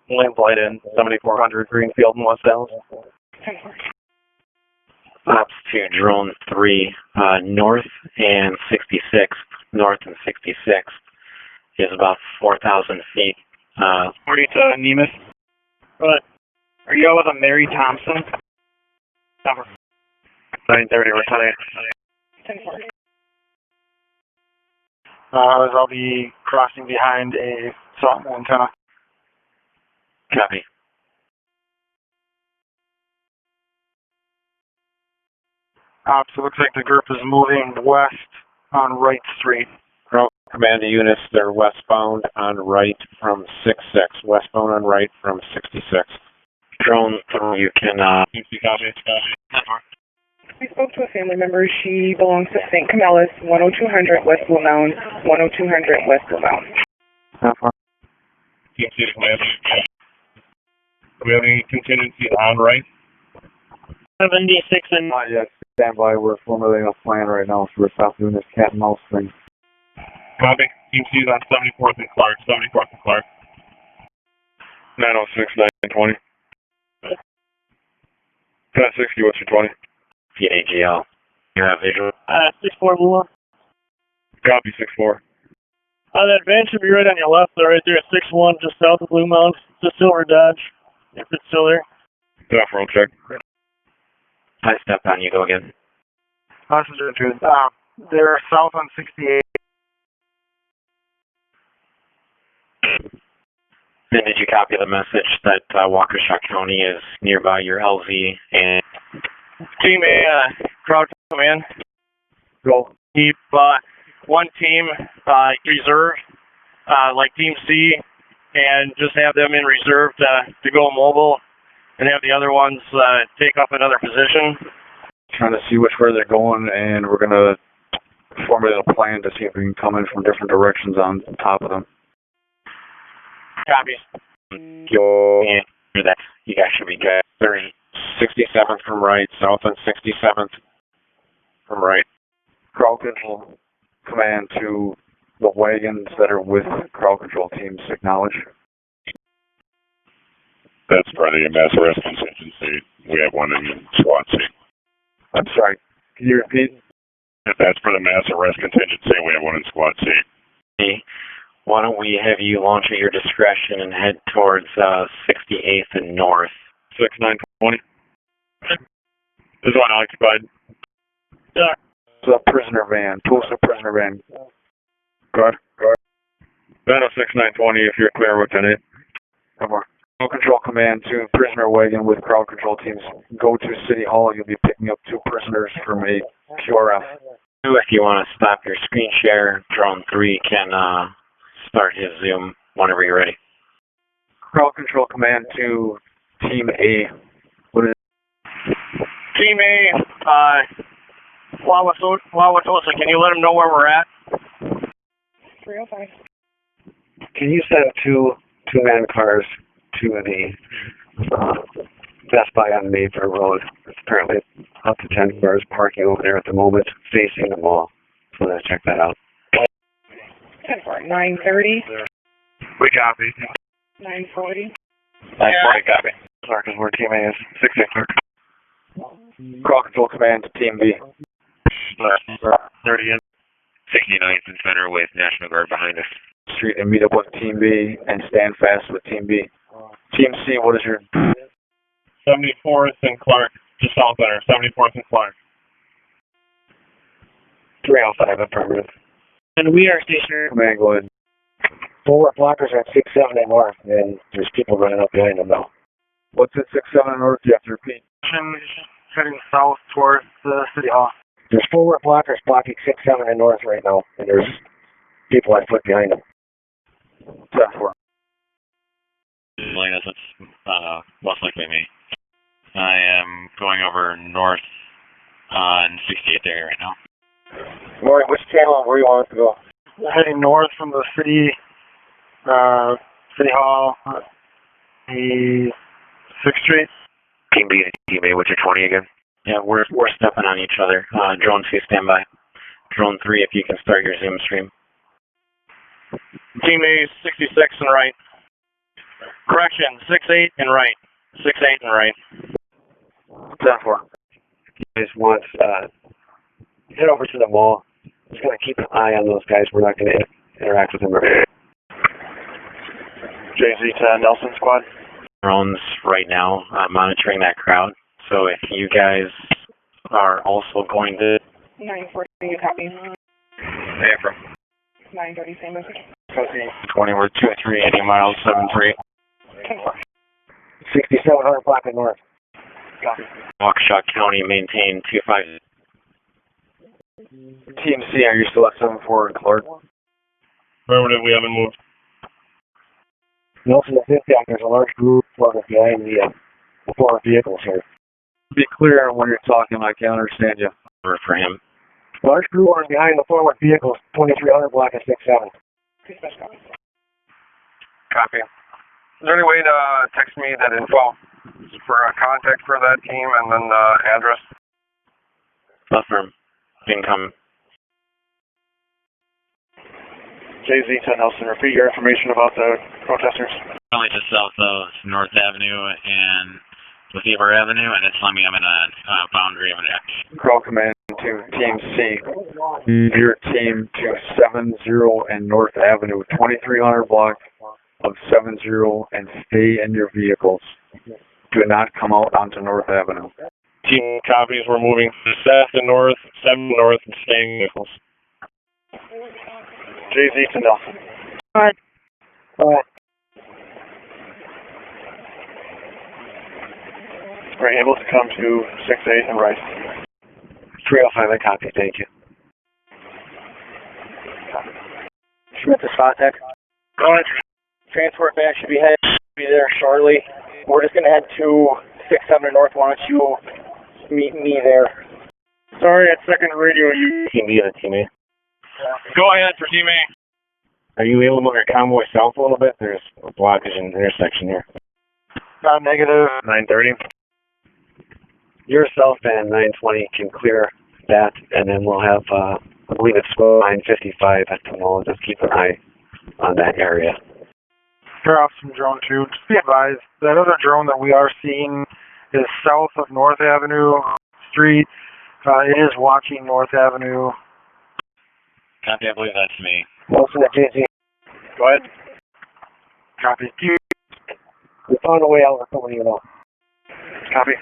Lamplight in 7400 Greenfield in West Dallas. 10-4. Ops to Drone 3, north and 66, north and 66 is about 4,000 feet. 40 to Nemus. Right. Are you out with a Mary Thompson? Cover. 930, we're 10-4. I'll be crossing behind a SWAT antenna. Copy. So it looks like the group is moving west on Wright Street. Crowd command units, they're westbound on right from 66. Westbound on right from 66. Drone 3, you can, I spoke to a family member. She belongs to St. Camillus, 10200 West Blue Mound, 10200 West Blue Mound. How far? Do we have any contingency on right? 76 and... Not yet. Stand by. We're formulating a plan right now, so we're stopping doing this cat and mouse thing. Copy. Team C is on 74th and Clark. 74th and Clark. 906, 920. 1060, what's your 20? PAGL. You have visual. 64 Blue Mound. Copy, 64. That van should be right on your left, though, right there at 61, just south of Blue Mound. It's a silver Dodge, if it's still there. Top roll check. I step on, you go again. Passenger 2. They're south on 68. And did you copy the message that Wauwatosa County is nearby your LZ and Team A, crowd command. Go. Keep one team reserve, like Team C, and just have them in reserve to go mobile, and have the other ones take up another position. Trying to see which way they're going, and we're going to formulate a plan to see if we can come in from different directions on top of them. Copy. and that you guys should be good. There's 67th from right, south on 67th from right. Crowd control command to the wagons that are with crowd control teams. Acknowledge. That's part of the mass arrest contingency. We have one in SWAT C. I'm sorry. Can you repeat? That's for the mass arrest contingency. We have one in SWAT C. Why don't we have you launch at your discretion and head towards 68th and north. 6920. This one occupied. Yeah. It's a prisoner van. Post a prisoner van. Guard. 906 920 if you're clear with any. Come on. Crowd control command to prisoner wagon with crowd control teams. Go to City Hall. You'll be picking up 2 prisoners from a QRF. If you want to stop your screen share, Drone 3 can start his Zoom whenever you're ready. Crowd control command to Team A. What is Team A, Wauwatosa, can you let them know where we're at? 305. Can you send two-man cars to the Best Buy on Mayfair Road? It's apparently up to 10 cars parking over there at the moment, facing the mall. So let's check that out. 10-4, 930, We copy. 940. 940, copy. Clark is where Team A is. 6-8 Clark. Call control command to Team B. 30 in. 69th and Center with National Guard behind us. Street and meet up with Team B and stand fast with Team B. Team C, what is your 74th and Clark, just south there. 74th and Clark. 305 affirmative? And we are stationary. Command, go ahead. Forward blockers are at 670 north, and there's people running up behind them now. What's at 67 north? You have to repeat. Heading south towards the City Hall. There's forward blockers blocking 670 north right now, and there's people on foot behind them. 10-4. Melina, that's most likely me. I am going over north on 68th area right now. Maury, which channel and where you want us to go? Heading north from the City Hall, the 6th Street. Team B and Team A, what's your 20 again? Yeah, we're stepping on each other. Drone 2, stand by. Drone 3, if you can start your Zoom stream. Team A, 66 and right. Correction, 68 and right. 68 and right. 10-4. You guys want head over to the mall. Just gonna keep an eye on those guys. We're not gonna interact with them. JZ10 Nelson Squad. Drones right now monitoring that crowd. So if you guys are also going to 940, you copy. Hey, from 930, same message. 20, we're 2-3, 80 miles, 7-3. 10-4. 6700 blocking north. Copy. Waukesha County, maintain 25. Team C, are you still at 7-4 in Clark? Affirmative, we haven't moved. Nelson, the 50, there's a large group behind the forward vehicles here. Be clear when you're talking. I can't understand you. For him. Large group behind the forward vehicles, 2300 block of 6-7. Copy. Is there any way to text me that info for a contact for that team and then address? Affirm. Income. JZ10 Nelson, repeat your information about the protesters. Only just south of North Avenue and Lefevre Avenue, and it's telling me I'm in a boundary of an X. Call command to Team C. Your team to 70 and North Avenue, 2300 block of 70, and stay in your vehicles. Do not come out onto North Avenue. Team copies, we're moving south and north, 7 north, and staying vehicles. JZ to Nelson. Alright. Are you able to come to 6-8 and right? 305, I copy. Thank you. Schmidt to Spot Tech. Go ahead. Transport van should be there shortly. We're just gonna head to 6-7 north. Why don't you meet me there? Sorry, at second radio, Team B and Team A. Go ahead for Team A. Are you able to move your convoy south a little bit? There's a blockage in the intersection here. Negative. 930. Your south and 920 can clear that, and then we'll have, I believe it's 955 at the mall. Just keep an eye on that area. Clear off some drone 2. Just be advised, that other drone that we are seeing is south of North Avenue Street. It is watching North Avenue. Copy, I believe that's me. Nelson at JZ. Go ahead. Copy. We found a way out. We're coming to you now. Copy.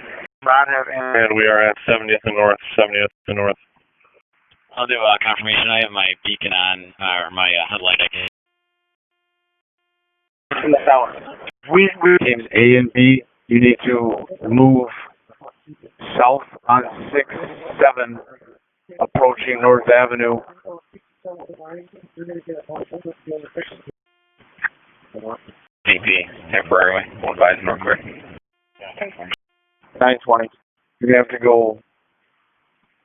Not have any. And we are at 70th and north, 70th and north. I'll do confirmation. I have my beacon on, or my headlight. In the south. Teams A and B, you need to move south on 6-7, approaching North Avenue. VP, temporarily, 1 by North Court. 10-4. 920. You're going to have to go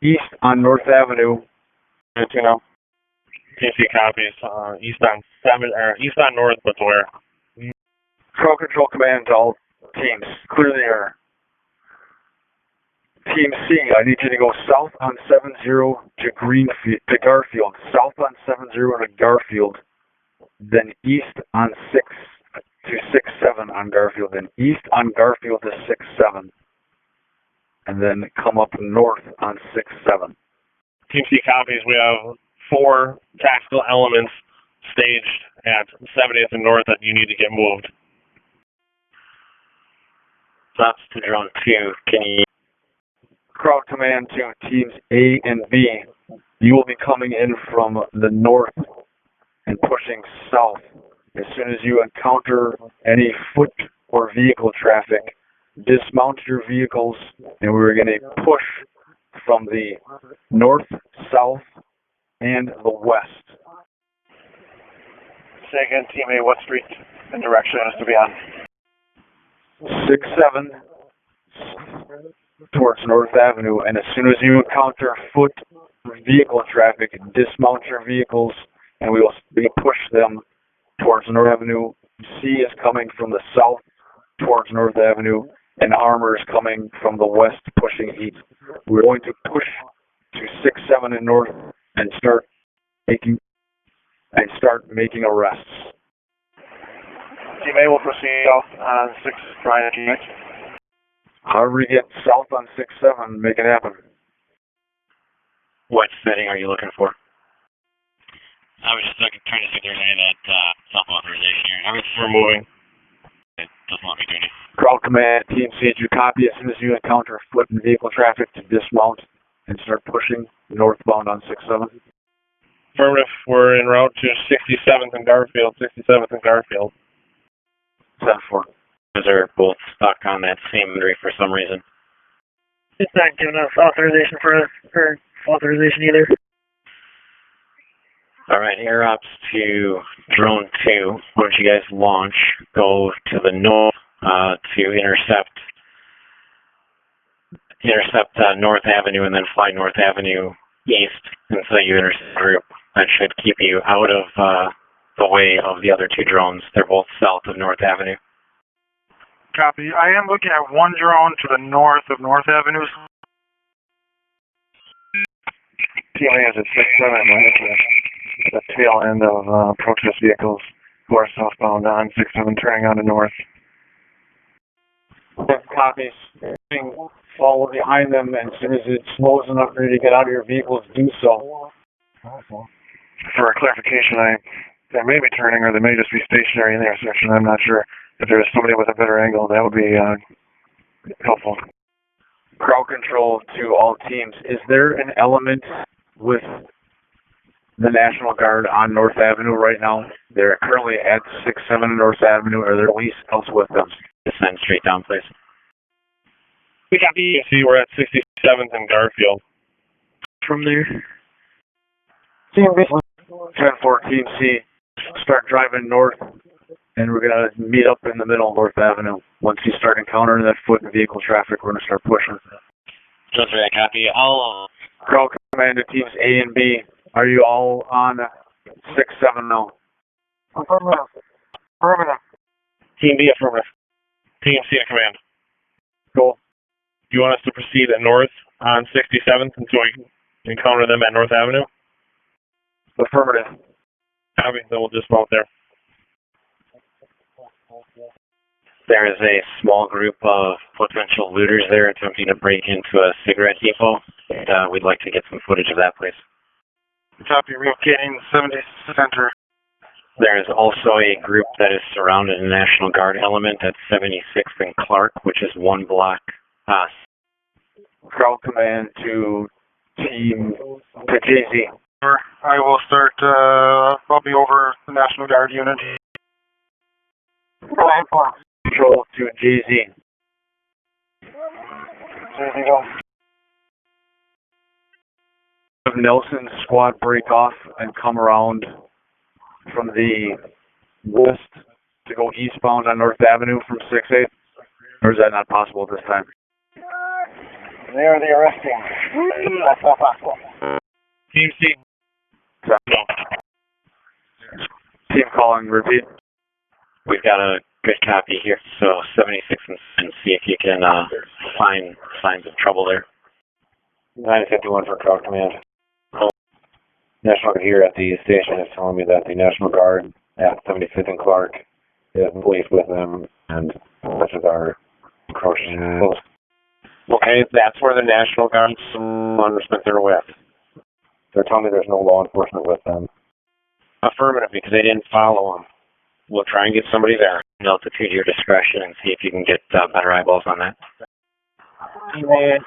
east on North Avenue. Good to know. TC copies, east on north, but to where? Crowd control command to all teams. Clear the air. Team C, I need you to go south on 70 to Garfield. South on 70 to Garfield. Then east on 6 to 67 on Garfield. Then east on Garfield to 67. And then come up north on 67. Team C copies, we have 4 tactical elements staged at 70th and north that you need to get moved. That's to drone 2. Can you... Crowd command to teams A and B. You will be coming in from the north and pushing south. As soon as you encounter any foot or vehicle traffic, dismount your vehicles, and we're going to push from the north, south, and the west. Say again, Team A, what street and direction is to be on? 6-7 towards North Avenue, and as soon as you encounter foot vehicle traffic, dismount your vehicles, and we will push them towards North Avenue. C is coming from the south towards North Avenue, and Armor is coming from the west, pushing east. We're going to push to 6-7 in north and start making arrests. Team A will proceed south on 6 Bryant unit. However we get south on 6-7, make it happen. What setting are you looking for? I was just trying to see if there's any of that self-authorization here. We're moving. It doesn't want me to do any. Crowd command, Team C, you copy as soon as you encounter foot and vehicle traffic to dismount and start pushing northbound on 6-7. Affirmative, we're en route to 67th and Garfield, 67th and Garfield. 10-4. They're both stuck on that same inventory for some reason. It's not giving us authorization for authorization either. Alright, air ops to drone 2. Once you guys launch, go to the north to intercept North Avenue and then fly North Avenue east until you intercept the group. That should keep you out of the way of the other 2 drones. They're both south of North Avenue. Copy. I am looking at one drone to the north of North Avenue. Team A is at 6-7 at the tail end of protest vehicles who are southbound on 6-7 turning on to north. Copies. Follow behind them, and as soon as it slows enough for you to get out of your vehicles, do so. For clarification, they may be turning or they may just be stationary in the intersection. I'm not sure. If there's somebody with a better angle, that would be helpful. Crowd control to all teams. Is there an element with the National Guard on North Avenue right now? They're currently at 6-7 North Avenue, or they're police else with them? Descend straight down, please. We copy. See, we're at 67th and Garfield. From there. Team B. 10-4, Team C. Start driving north, and we're going to meet up in the middle of North Avenue. Once you start encountering that foot and vehicle traffic, we're going to start pushing. Just for that copy. I'll... Crowd command to teams A and B. Are you all on 6-7 now? Affirmative. Affirmative. Team B, affirmative. Team C to command. Cool. Do you want us to proceed at north on 67th until we encounter them at North Avenue? Affirmative. Copy, then we'll dismount there. There is a small group of potential looters there attempting to break into a cigarette depot. We'd like to get some footage of that, please. Copy, relocating 70 Center. There is also a group that is surrounded in National Guard element at 76th and Clark, which is 1 block. Crowd command to team to JZ. I will start, I'll be over the National Guard unit. Control to JZ. JZ, go. Have Nelson's squad break off and come around from the west to go eastbound on North Avenue from 6-8. Or is that not possible at this time? They are the arresting. That's not possible. Team C. So, team calling, repeat. We've got a good copy here, so 76 and see if you can find signs of trouble there. 951 for Crowd Command. National Guard here at the station is telling me that the National Guard at 75th and Clark is police with them, and such as our encroaching close. Okay, that's where the National Guard understand they're with. They're telling me there's no law enforcement with them. Affirmative, because they didn't follow them. We'll try and get somebody there. Altitude to your discretion and see if you can get better eyeballs on that. Team A,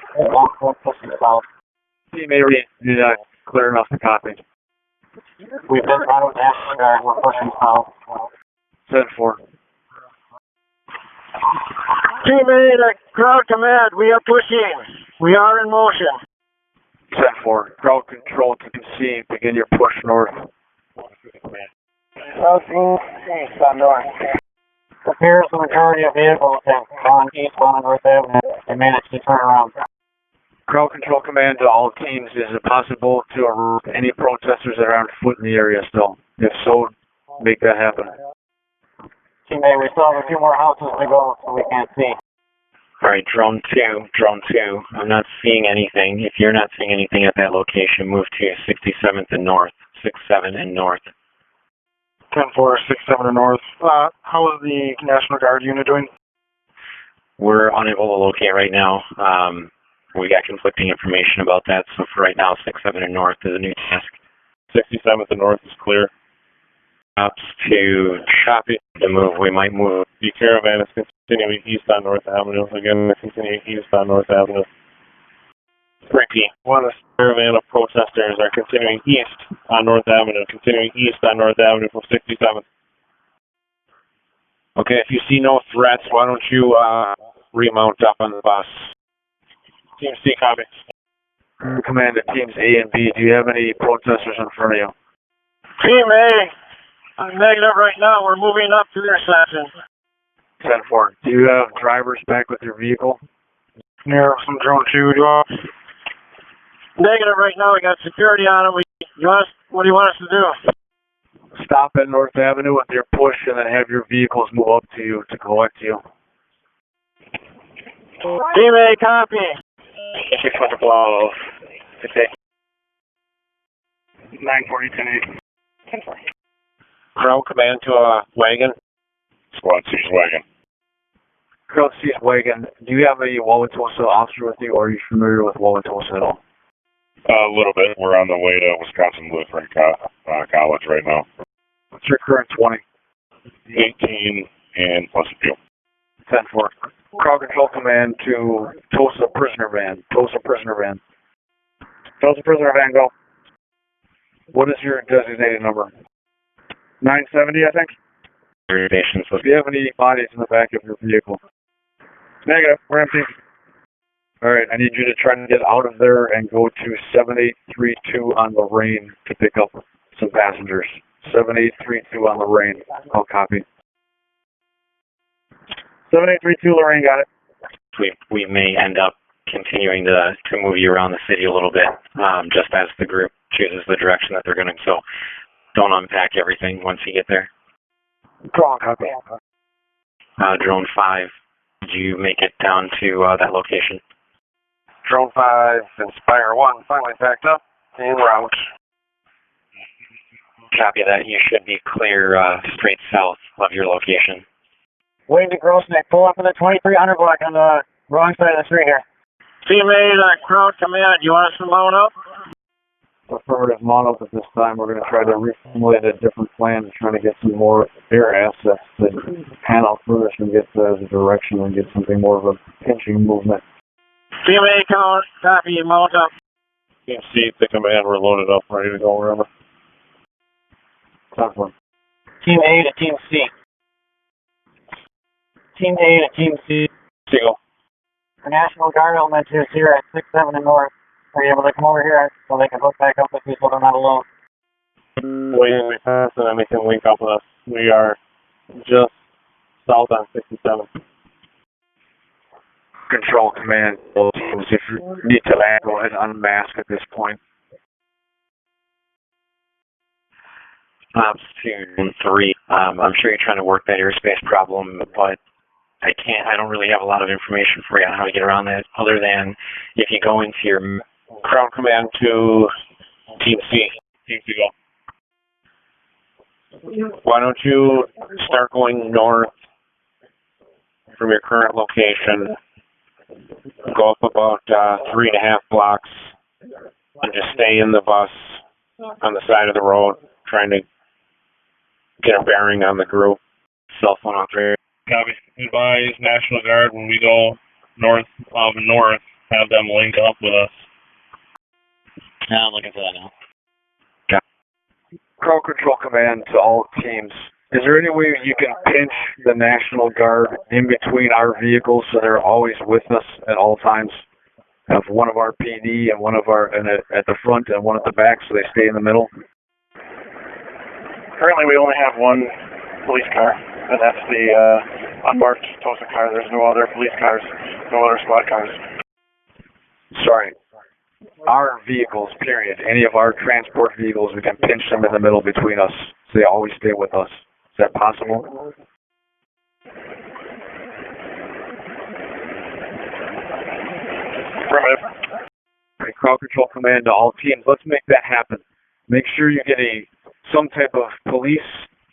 pushing south. Team A, clear enough to copy. We've been found with National Guard. We're pushing south. 10-4. Team A, Crowd Command, we are pushing. We are in motion. 10-4. Crowd control to C. Begin your push north. Southeast, east on north. Appears the majority of vehicles have gone eastbound on North Avenue. They managed to turn around. Crowd control command to all teams. Is it possible to arrest any protesters that are on foot in the area still? If so, make that happen. Team A, we still have a few more houses to go, so we can't see. All right, drone 2. I'm not seeing anything. If you're not seeing anything at that location, move to 67th and north. 67 and north. 10-4, 67 and north. How is the National Guard unit doing? We're unable to locate right now. We got conflicting information about that, so for right now, 67 and north is a new task. 67th and north is clear. Ops to copy the move. We might move. The caravan is continuing east on North Avenue. Again, they're continuing east on North Avenue. Ricky, one caravan of protesters are continuing east on North Avenue, from 67th. Okay, if you see no threats, why don't you remount up on the bus? Team C, copy. Command to teams A and B. Do you have any protesters in front of you? Team A, I'm negative right now. We're moving up to their section. 10-4. Do you have drivers back with your vehicle? Near some drone 2, do you Negative right now. We got security on them. What do you want us to do? Stop at North Avenue with your push and then have your vehicles move up to you to collect you. Team A, copy. 600 below. 940, 10-8. 10-4. Crowd command to a wagon. Squad C's wagon. Crowd C's wagon. Do you have a Wauwatosa officer with you, or are you familiar with Wauwatosa at all? A little bit. We're on the way to Wisconsin Lutheran College right now. What's your current 20? 18 and plus a few. 10-4. Crowd control command to Tosa prisoner van. Tosa prisoner van, go. What is your designated number? 970, I think. Reservations. Do you have any bodies in the back of your vehicle? Negative. We're empty. All right. I need you to try to get out of there and go to 7832 on Lorraine to pick up some passengers. 7832 on Lorraine. I'll copy. 7832 Lorraine, got it. We may end up continuing to move you around the city a little bit, just as the group chooses the direction that they're going to. So don't unpack everything once you get there. Go on, copy. Drone 5, did you make it down to that location? Drone 5, Inspire 1, finally packed up, en route. Copy that. You should be clear straight south of your location. Wave to Grossneck. Pull up in the 2300 block on the wrong side of the street here. Team A, Crowd Command. You want us to mount up? Affirmative, mount up at this time. We're going to try to reformulate a different plan to try to get some more air assets to pan out further so we get the direction and get something more of a pinching movement. Team A, copy. Mount up. Team C, the command, we're loaded up, ready to go wherever. Top one. Team A to Team C. Team A to Team C. Single. The National Guard element is here at 67 and north. Are you able to come over here so they can hook back up with you so they're not alone? Waiting we pass and then they can link up with us. We are just south on 67. Control Command, all teams, if you need to go ahead and unmask at this point. Ops 2 and 3. I'm sure you're trying to work that airspace problem, but I don't really have a lot of information for you on how to get around that, other than if you go into your Ground Command to Team C. Team C, go. Why don't you start going north from your current location, go up about 3.5 blocks, and just stay in the bus on the side of the road, trying to get a bearing on the group. Cell phone on 3. Copy. Advise National Guard when we go north, have them link up with us. I'm looking for that now. Crowd Control Command to all teams. Is there any way you can pinch the National Guard in between our vehicles so they're always with us at all times? Have one of our PD and one of our at the front and one at the back so they stay in the middle? Currently, we only have one police car, and that's the unmarked Tosa car. There's no other police cars, no other squad cars. Sorry. Our vehicles, period. Any of our transport vehicles, we can pinch them in the middle between us so they always stay with us. Is that possible? Affirmative. Crowd Control Command to all teams. Let's make that happen. Make sure you get some type of police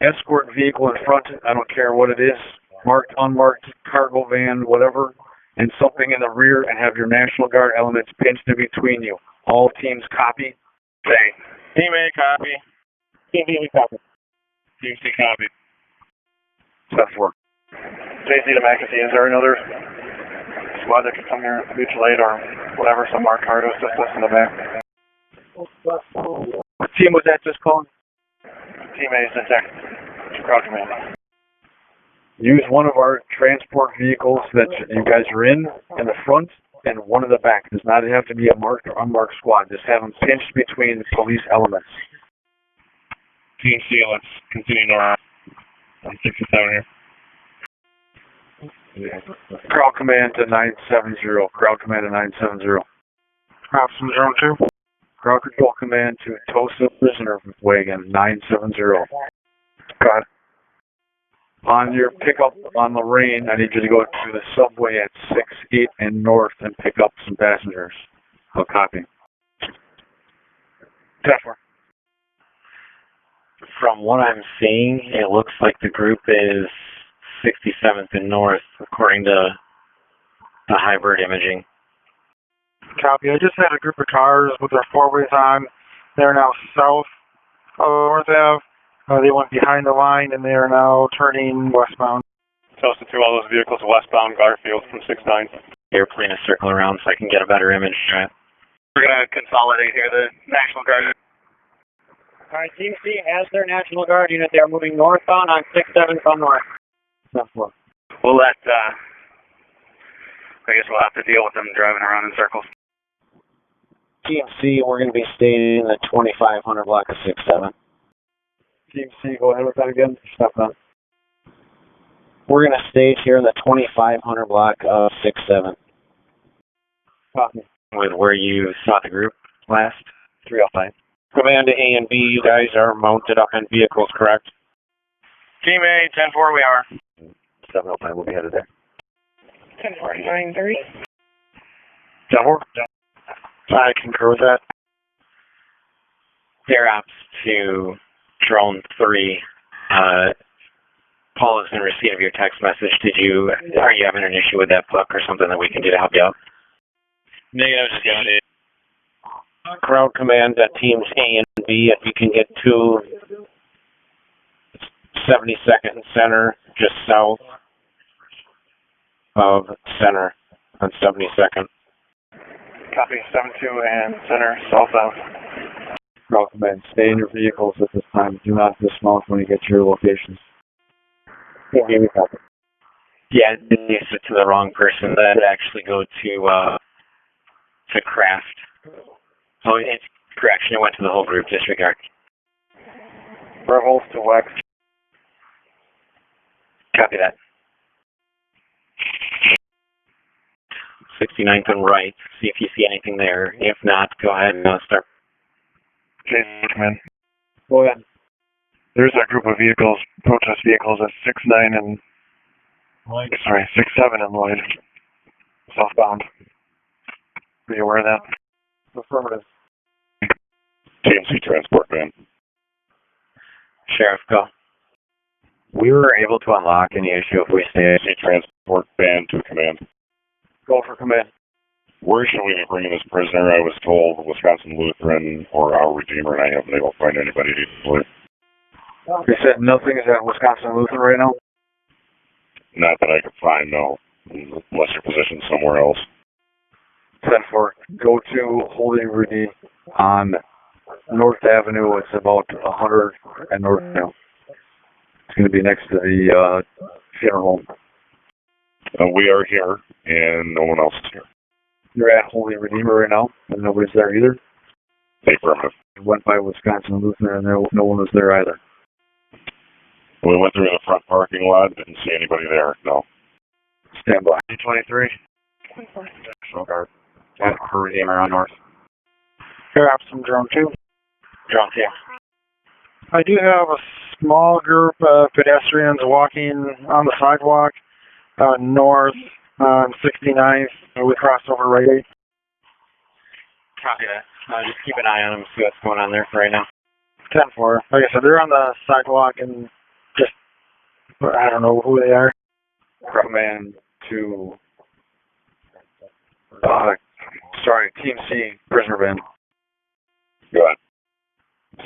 escort vehicle in front. I don't care what it is. Marked, unmarked, cargo van, whatever. And something in the rear, and have your National Guard elements pinched in between you. All teams copy. Say. Team A, copy. Team B, copy. Team C, copy. Tough work. JC to McAfee, is there another squad that could come here mutual aid or whatever, some marked car to assist us in the back? What team was that just calling? Team A is intact. Crowd Command. Use one of our transport vehicles that you guys are in the front, and one in the back. It does not have to be a marked or unmarked squad. Just have them pinched between the police elements. Team C, let's continue north. I'm 67 here. Crowd Command to 970. Crowd Command to 970. Option 02. Crowd Control Command to Tosa Prisoner Wagon 970. God. On your pickup on Lorraine, I need you to go to the subway at 6, 8, and North and pick up some passengers. I'll copy. 10-4. From what I'm seeing, it looks like the group is 67th and North, according to the hybrid imaging. Copy. I just had a group of cars with their four-ways on. They're now south of North Ave. They went behind the line, and they are now turning westbound. Tosa to all those vehicles westbound Garfield from 6-9. Airplane is circling around so I can get a better image. Right? We're going to consolidate here, the National Guard. All right, Team C has their National Guard unit. They are moving northbound on 6-7 from north. We'll let, I guess we'll have to deal with them driving around in circles. Team C, we're going to be staying in the 2500 block of 6-7. Team C, go ahead with that again. Stop that. We're going to stage here in the 2500 block of 6-7. Copy. With where you saw the group last? 305. Command to A and B, you guys are mounted up in vehicles, correct? Team A, 10-4, we are. 705, we'll be headed there. 10-4, 9-3. 10-4. I concur with that. Air Ops to Drone 3. Paul is in receipt of your text message. Are you having an issue with that book or something that we can do to help you out? Negative, just got it. Crowd Command at teams A and B, if you can get to 72nd and Center, just south of Center on 72nd. Copy, 7-2 and Center, southbound. Crowd Command, stay in your vehicles at this time. Do not dismount when you get to your locations. Yeah, it needs it to the wrong person. That would actually go to Craft. Oh, it's correction. It went to the whole group. Disregard. Rebels to Wax. Copy that. 69th and right. See if you see anything there. If not, go ahead and start. Jason, come in. Go ahead. There's a group of vehicles, protest vehicles at 6-9 and 6-7 in Lloyd, southbound. Are you aware of that? Affirmative. TMC transport van. Sheriff, go. We were able to unlock any issue if we stay TMC transport van to command. Go for command. Where should we be bringing this prisoner? I was told Wisconsin Lutheran or our Redeemer, and I haven't been able to find anybody to deploy. You said nothing is at Wisconsin Lutheran right now? Not that I could find, no. Unless you're positioned somewhere else. 10-4. Go to Holy Rudy on North Avenue. It's about 100 at North Avenue. It's going to be next to the funeral home. We are here, and no one else is here. You're at Holy Redeemer right now, and nobody's there either? Affirmative. Went by Wisconsin Lutheran, and no one was there either. We went through the front parking lot, didn't see anybody there, no. Stand by. 23. National Guard. At Redeemer on North. Here, I have some drone 2. Drone 2. I do have a small group of pedestrians walking on the sidewalk north on 69th. We crossed over right 8. Copy that. Just keep an eye on them, see what's going on there for right now. 10-4. Like I said, they're on the sidewalk and just, I don't know who they are. Command to, Team C, prisoner van. Go ahead.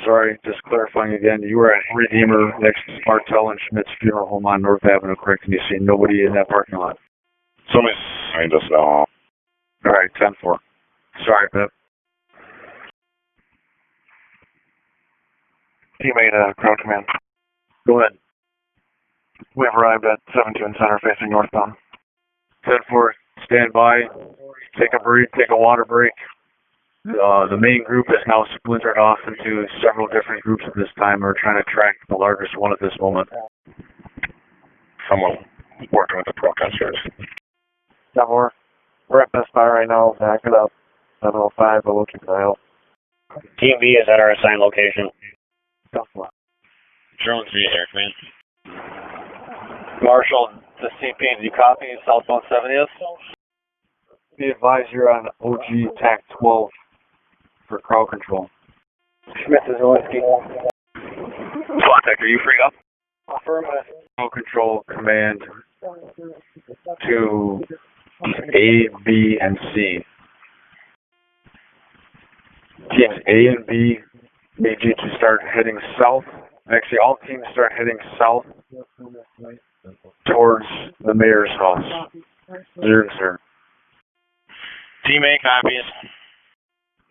Sorry, just clarifying again, you were at Redeemer next to Martell and Schmidt's funeral home on North Avenue, correct? And you see nobody in that parking lot? Somebody's behind us now. Alright, 10-4. Sorry, Pip. Teammate, ground command. Go ahead. We have arrived at 72 and center facing northbound. 10-4, stand by. Take a break, take a water break. The main group is now splintered off into several different groups at this time. We're trying to track the largest one at this moment. Someone working with the protesters. 10-4. We're at Best Buy right now, backing up. 705, but we'll keep an eye out. Team B is at our assigned location. Drone 3 here, man. Marshall, the CP, do you copy southbound 70th? Be advised you're on OG TAC 12 for crowd control. Schmidt is Zelensky. SWAT Tech, are you free up? Affirmative. Crowd control command to A, B, and C. Teams A and B need you to start heading south. Actually, all teams start heading south towards the mayor's house. Sir. Team A copies.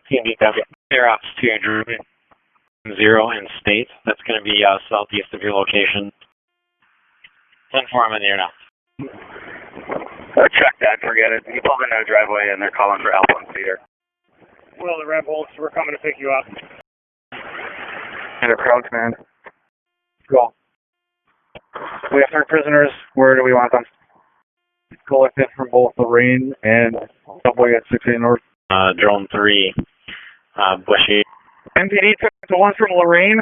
Team B copies. Air Ops 2, Drew 0 in state. That's going to be southeast of your location. 10-4, I'm in the air now. Check that, forget it. You pulled into a driveway and they're calling for help on Cedar. Well, the Red Bolts, we're coming to pick you up. And a crowd command. Go. We have 3 prisoners. Where do we want them? Collected from both Lorraine and subway at 6A North. Drone 3, Bushy. MPD took the one from Lorraine.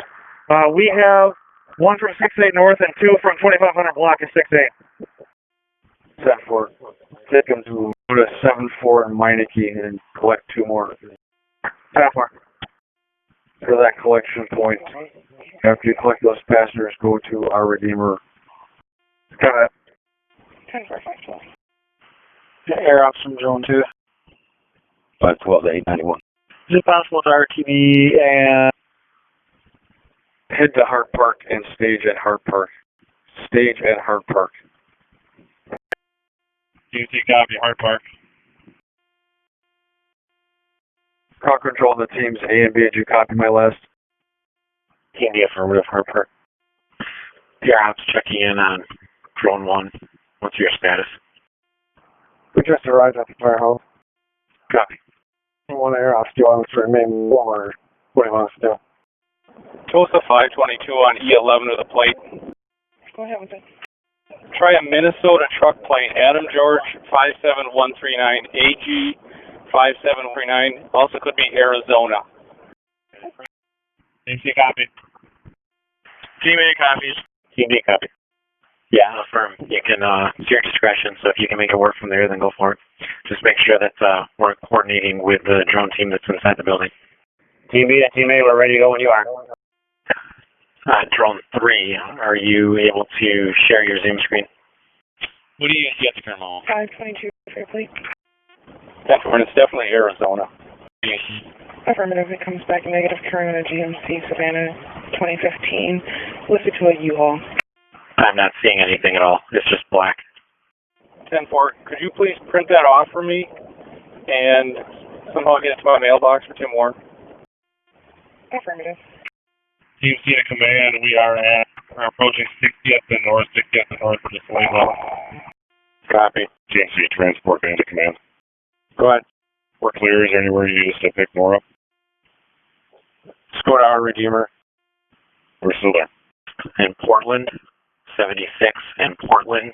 We have one from 6A North and 2 from 2500 block of 6A. 10-4. Take them to go to 7-4 in Meineke and collect 2 more. 10-4. For that collection point, after you collect those passengers, go to our Redeemer. Got it. 10-4. Air Ops from Drone 2. 512 to 891. Is it possible to RTV and Head to Hart Park and stage at Hart Park. Stage at Hart Park. TMC copy, Hart Park. Crowd control the teams A and B. Did you copy my last? Team D affirmative, Hart Park. Air Ops checking in on Drone 1. What's your status? We just arrived at the firehouse. Copy. One Air Ops, do you want us to remain warm or what do you want us to do? Tosa 522 on E11 with a plate. Go ahead with it. Try a Minnesota truck plate, Adam George 57139, AG 5739. Also could be Arizona. Team C copy. Team A copies. Team D copy. Yeah, affirm. You can, it's your discretion, so if you can make it work from there, then go for it. Just make sure that we're coordinating with the drone team that's inside the building. Team B and Team A, we're ready to go when you are. Drone 3, are you able to share your Zoom screen? What do you see at the current moment? 522 Fairplay. It's definitely Arizona. Affirmative. It comes back negative. Current on a GMC Savannah 2015. Listed to a U-Haul. I'm not seeing anything at all. It's just black. 10-4, could you please print that off for me and somehow get it to my mailbox for Tim Warren? Affirmative. Team C to command, we are approaching 60th and north, 60th and north for just lane level. Copy. Team C, transport into command. Go ahead. We're clear. Is there anywhere you need us to pick more up? Let's go to our Redeemer. We're still there. In Portland, 76 in Portland,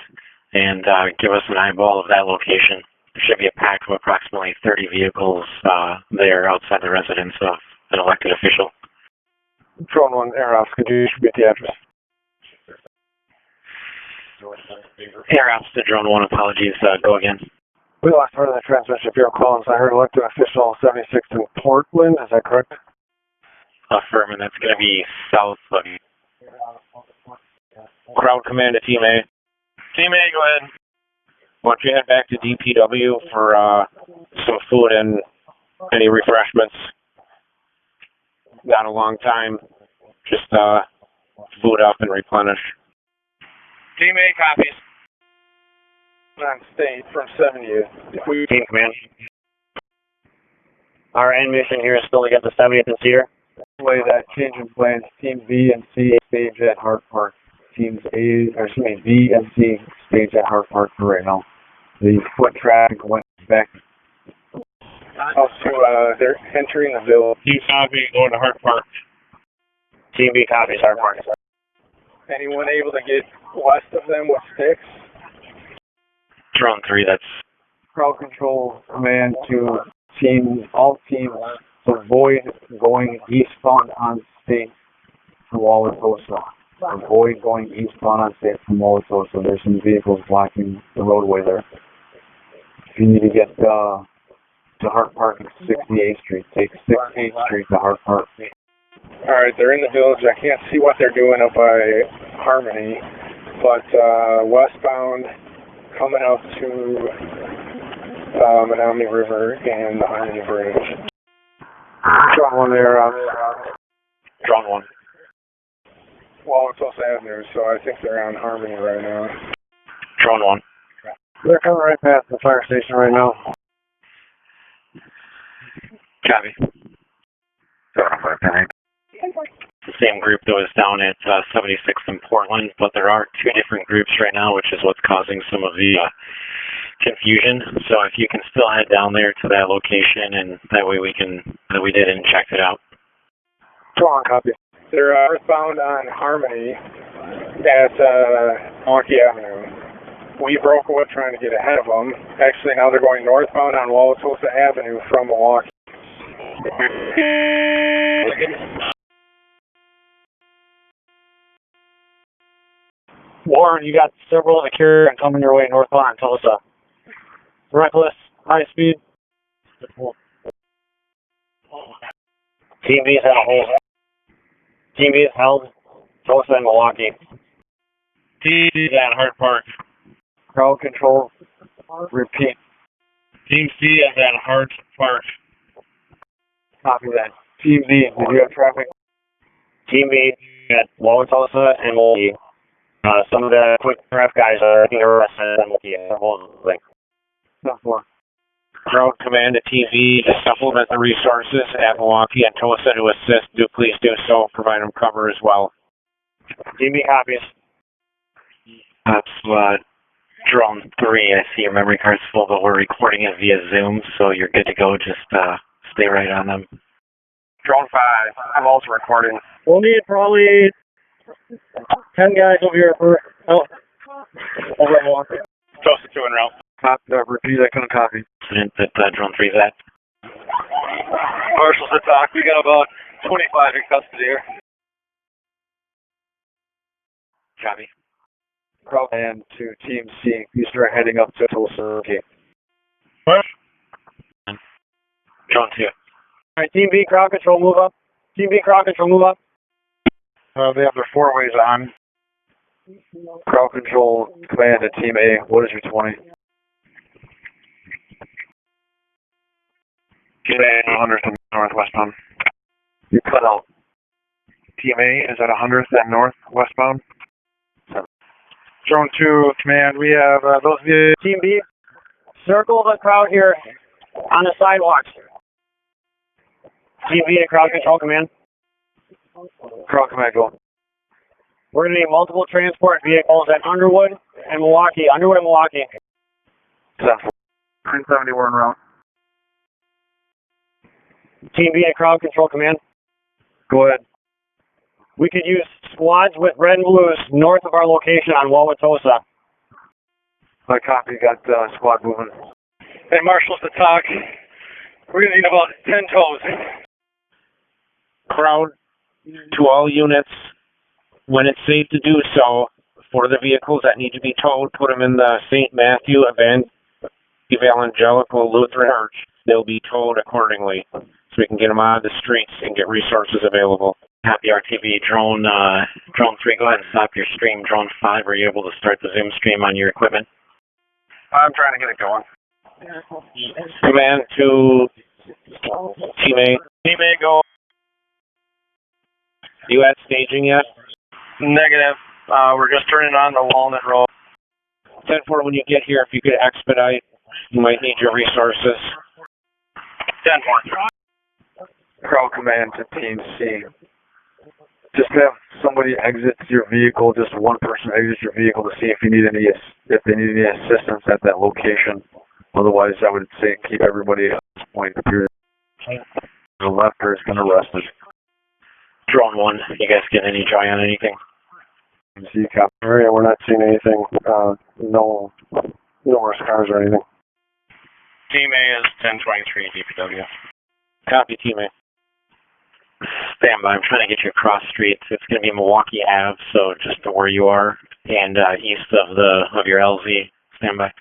and give us an eyeball of that location. There should be a pack of approximately 30 vehicles there outside the residence of an elected official. Drone 1, Air Ops, could you repeat the address? Air Ops to Drone 1, apologies, go again. We lost part of the transmission. Bureau Collins, I heard elected official 76 in Portland, is that correct? Affirm, and that's going to be south of... Crowd command to Team A. Team A, go ahead. Why don't you head back to DPW for some food and any refreshments? Not a long time. Just food up and replenish. Team A copies. On state from 70th. Team command. Our end mission here is still to get the 70th and Cedar. Way that change in plans. Team B and C stage at Hart Park. Teams B and C stage at Hart Park for right now. The foot traffic went back. Also, they're entering the village. Team copy, going to Hart Park. Team B copies, Hart Park. Anyone able to get west of them with sticks? Drone 3, that's... Crowd control command to all teams avoid going eastbound on state from Wauwatosa. Avoid going eastbound on state from Wauwatosa. There's some vehicles blocking the roadway there. If you need to get to Hart Park, it's 68th Street. Take 68th Street to Hart Park. Alright, they're in the village. I can't see what they're doing up by Harmony, but westbound, coming up to Menominee River and the Harmony Bridge. Drone 1 there. Drone 1. Wauwatosa Avenue, so I think they're on Harmony right now. Drone 1. They're coming right past the fire station right now. Copy. The same group that was down at 76th in Portland, but there are two different groups right now, which is what's causing some of the confusion. So if you can still head down there to that location, and that way we did and checked it out. Drone copy. They're earthbound on Harmony at Milwaukee Avenue. We broke away trying to get ahead of them. Actually, now they're going northbound on Wauwatosa Avenue from Milwaukee. Warren, you got several of the carrier coming your way northbound on Tulsa. Reckless, high speed. Team B is at a hold. Team B is held. Tulsa and Milwaukee. Team C is at Hart Park. Crowd control. Repeat. Team C is at Hart Park. Copy that. Team B, did you have traffic? Team B at Wauwatosa and Milwaukee. Some of the quick ref guys are getting arrested in Milwaukee. They're holding the thing. 4. Crowd command to TV to supplement the resources at Milwaukee and Tulsa to assist. Please do so. Provide them cover as well. Team B copies. That's Drone 3. I see your memory card's full, but we're recording it via Zoom, so you're good to go. Just stay right on them. Drone 5. I'm also recording. We'll need probably 10 guys over here for Over at Milwaukee. Toast 2 en route. Repeat, I couldn't copy. Incident that drone 3's at. Marshals to talk. We got about 25 in custody here. Copy. And to Team C, you start heading up to Tulsa. Okay. Push. Drone 2. Alright, Team B, crowd control, move up. Team B, crowd control, move up. They have their 4-ways on. Crowd control command to Team A. What is your 20? Team A 100th and northwestbound. You cut out. Team A is at 100th and northwestbound. Drone 2, command, we have those via Team B. Circle the crowd here on the sidewalks. Team B to crowd control command. Crowd command, go. We're going to need multiple transport vehicles at Underwood and Milwaukee. Underwood and Milwaukee. 970, we're en route. Team B to crowd control command. Go ahead. We could use squads with red and blues north of our location on Wauwatosa. I copy, got squad moving. Hey, marshals to talk. We're going to need about 10 tows. Crowd to all units, when it's safe to do so, for the vehicles that need to be towed, put them in the St. Matthew Evangelical Lutheran Church. They'll be towed accordingly, so we can get them out of the streets and get resources available. Happy RTV. Drone 3, go ahead and stop your stream. Drone 5, are you able to start the Zoom stream on your equipment? I'm trying to get it going. Command to Team A. Team A, go. You at staging yet? Negative. We're just turning on the Walnut Road. 10-4, when you get here, if you could expedite, you might need your resources. 10-4. Crowd command to Team C. Just have somebody exit your vehicle, just one person exit your vehicle to see if they need any assistance at that location. Otherwise, I would say keep everybody at this point. If you're the lefter is going to arrest it. Drone 1, you guys get any joy on anything? C copy. Area, we're not seeing anything. No worse cars or anything. Team A is 1023 DPW. Copy, Team A. Stand by. I'm trying to get you across streets. It's going to be Milwaukee Ave, so just to where you are, and east of your LZ. Stand by.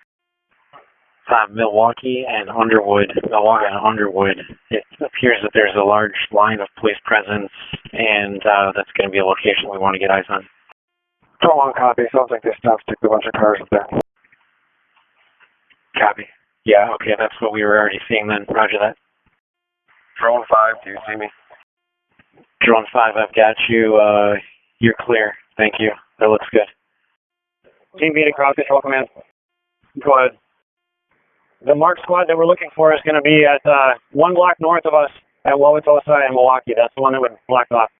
Milwaukee and Underwood. It appears that there's a large line of police presence, and that's going to be a location we want to get eyes on. Drone 1, copy. Sounds like they stopped, stick a bunch of cars up there. Copy. Yeah, okay, that's what we were already seeing then. Roger that. Drone 5, do you see me? Drone 5, I've got you. You're clear. Thank you. That looks good. Team B to crowd control command. Go ahead. The mark squad that we're looking for is going to be at 1 block north of us at Wauwatosa and Milwaukee. That's the one that would block off.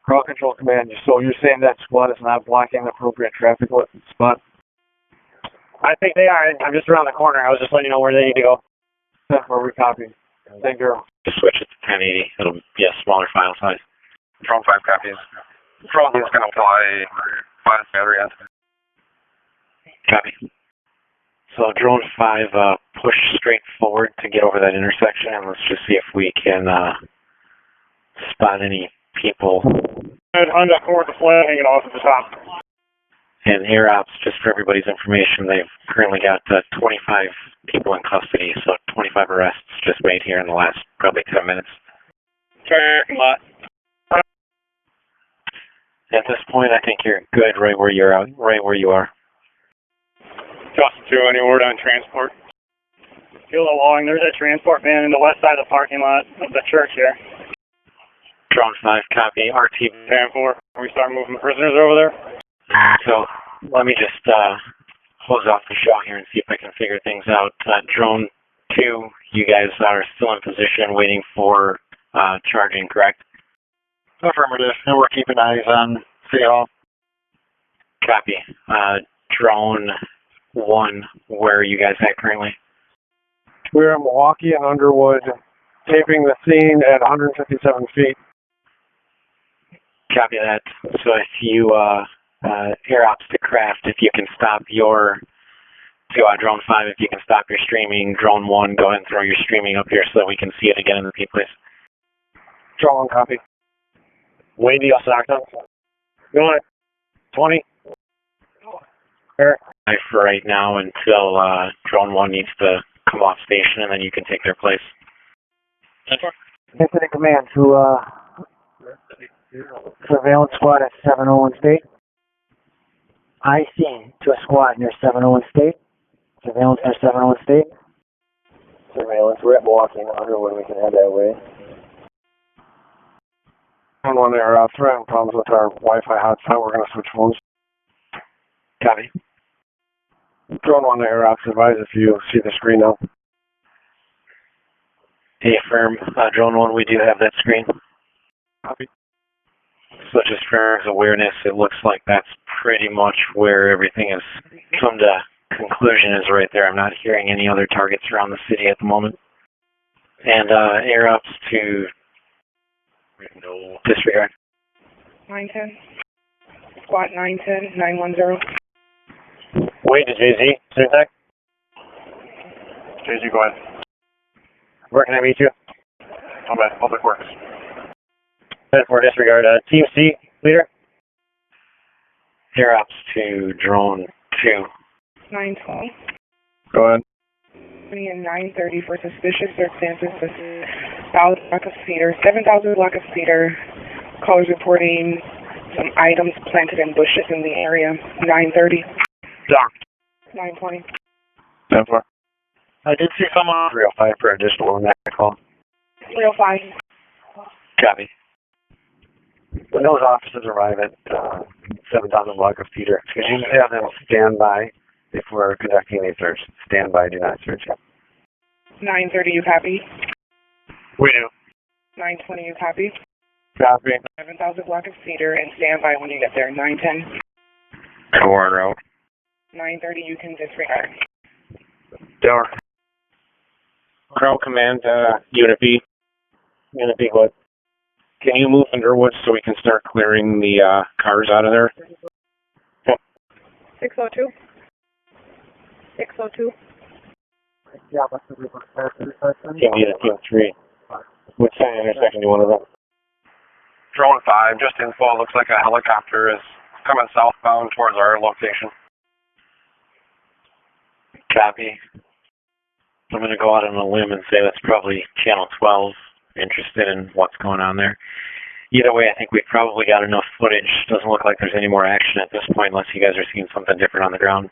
Crowd control command. So you're saying that squad is not blocking the appropriate traffic spot? I think they are. I'm just around the corner. I was just letting you know where they need to go. Where we copy. Thank you. Just switch it to 1080. It'll be a smaller file size. Drone 5 copies. Drone is going to apply fast battery on. Copy. So drone 5, push straight forward to get over that intersection, and let's just see if we can spot any people. On the corner with the flag hanging off at the top. And Air Ops, just for everybody's information, they've currently got 25 people in custody, so 25 arrests just made here in the last probably 10 minutes. Parking lot. At this point, I think you're good right where you are. Toss 2, any word on transport? Feel along. There's a transport van in the west side of the parking lot of the church here. Drone 5, copy. RT. 10-4, we start moving prisoners over there? So let me just close off the show here and see if I can figure things out. Drone 2, you guys are still in position waiting for charging, correct? Affirmative, and we're keeping eyes on City Hall. Copy. Drone 1, where are you guys at currently? We're in Milwaukee and Underwood, taping the scene at 157 feet. Copy that. So if you, air ops to craft, if you can stop your, to drone 5, if you can stop your streaming, drone 1, go ahead and throw your streaming up here so that we can see it again in the P, please. Drone 1, copy. Wayne, do you Stockton? You want it? 20? Here. For right now until drone 1 needs to come off station, and then you can take their place. Incident command to surveillance squad at 701 State. IC to a squad near 701 State. Surveillance near 701 State. Surveillance, we're at Milwaukee and Underwood, we can head that way. When they're having problems with our Wi-Fi hotspot, we're going to switch phones. Copy. Drone 1 to air ops, advise if you see the screen now. Hey, firm. Drone 1, we do have that screen. Copy. So just for awareness, it looks like that's pretty much where everything has come to conclusion is right there. I'm not hearing any other targets around the city at the moment. And air ups to disregard. 910. Squad 910, 910. Wade to JZ, Syntax. JZ, go ahead. Where can I meet you? I'm at Public Works. 10-4 disregard. Team C, leader. Air ops to drone 2. 920. Go ahead. 20 and 930 for suspicious circumstances. 1,000 block of cedar, 7,000 block of cedar. Callers reporting some items planted in bushes in the area. 930. Doc. 920. 10-4. I did see someone on 305 for additional on that call. 305. Copy. When those officers arrive at 7,000 block of cedar, could you just have them stand by if we're conducting a search? Stand by, do not search. 930, you copy? We do. 920, you copy? Copy. 7,000 block of cedar and stand by when you get there. 910. Toward route. 930, you can disregard. Door. Crow Command, Unit B. Unit B, what? Can you move Underwood so we can start clearing the cars out of there? 602. 602. Team B to Team 3. Which intersection do you want to run? Drone 5, just info. Looks like a helicopter is coming southbound towards our location. Copy. I'm going to go out on a limb and say that's probably Channel 12, interested in what's going on there. Either way, I think we've probably got enough footage. Doesn't look like there's any more action at this point unless you guys are seeing something different on the ground.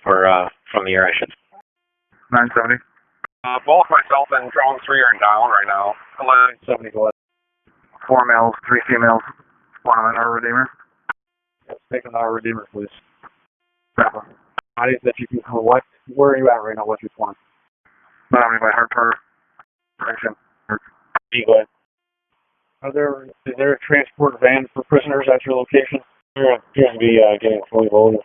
Or from the air, I should say. 970. Both myself and Drone 3 are down right now. 1170, go ahead. 4 males, 3 females, 1 on our Redeemer. Let's take an our Redeemer, please. Bodies that you can collect. Where are you at right now? What's your plan? Not only by hard part. Correction. B, go ahead. Is there a transport van for prisoners at your location? There appears to be getting fully loaded.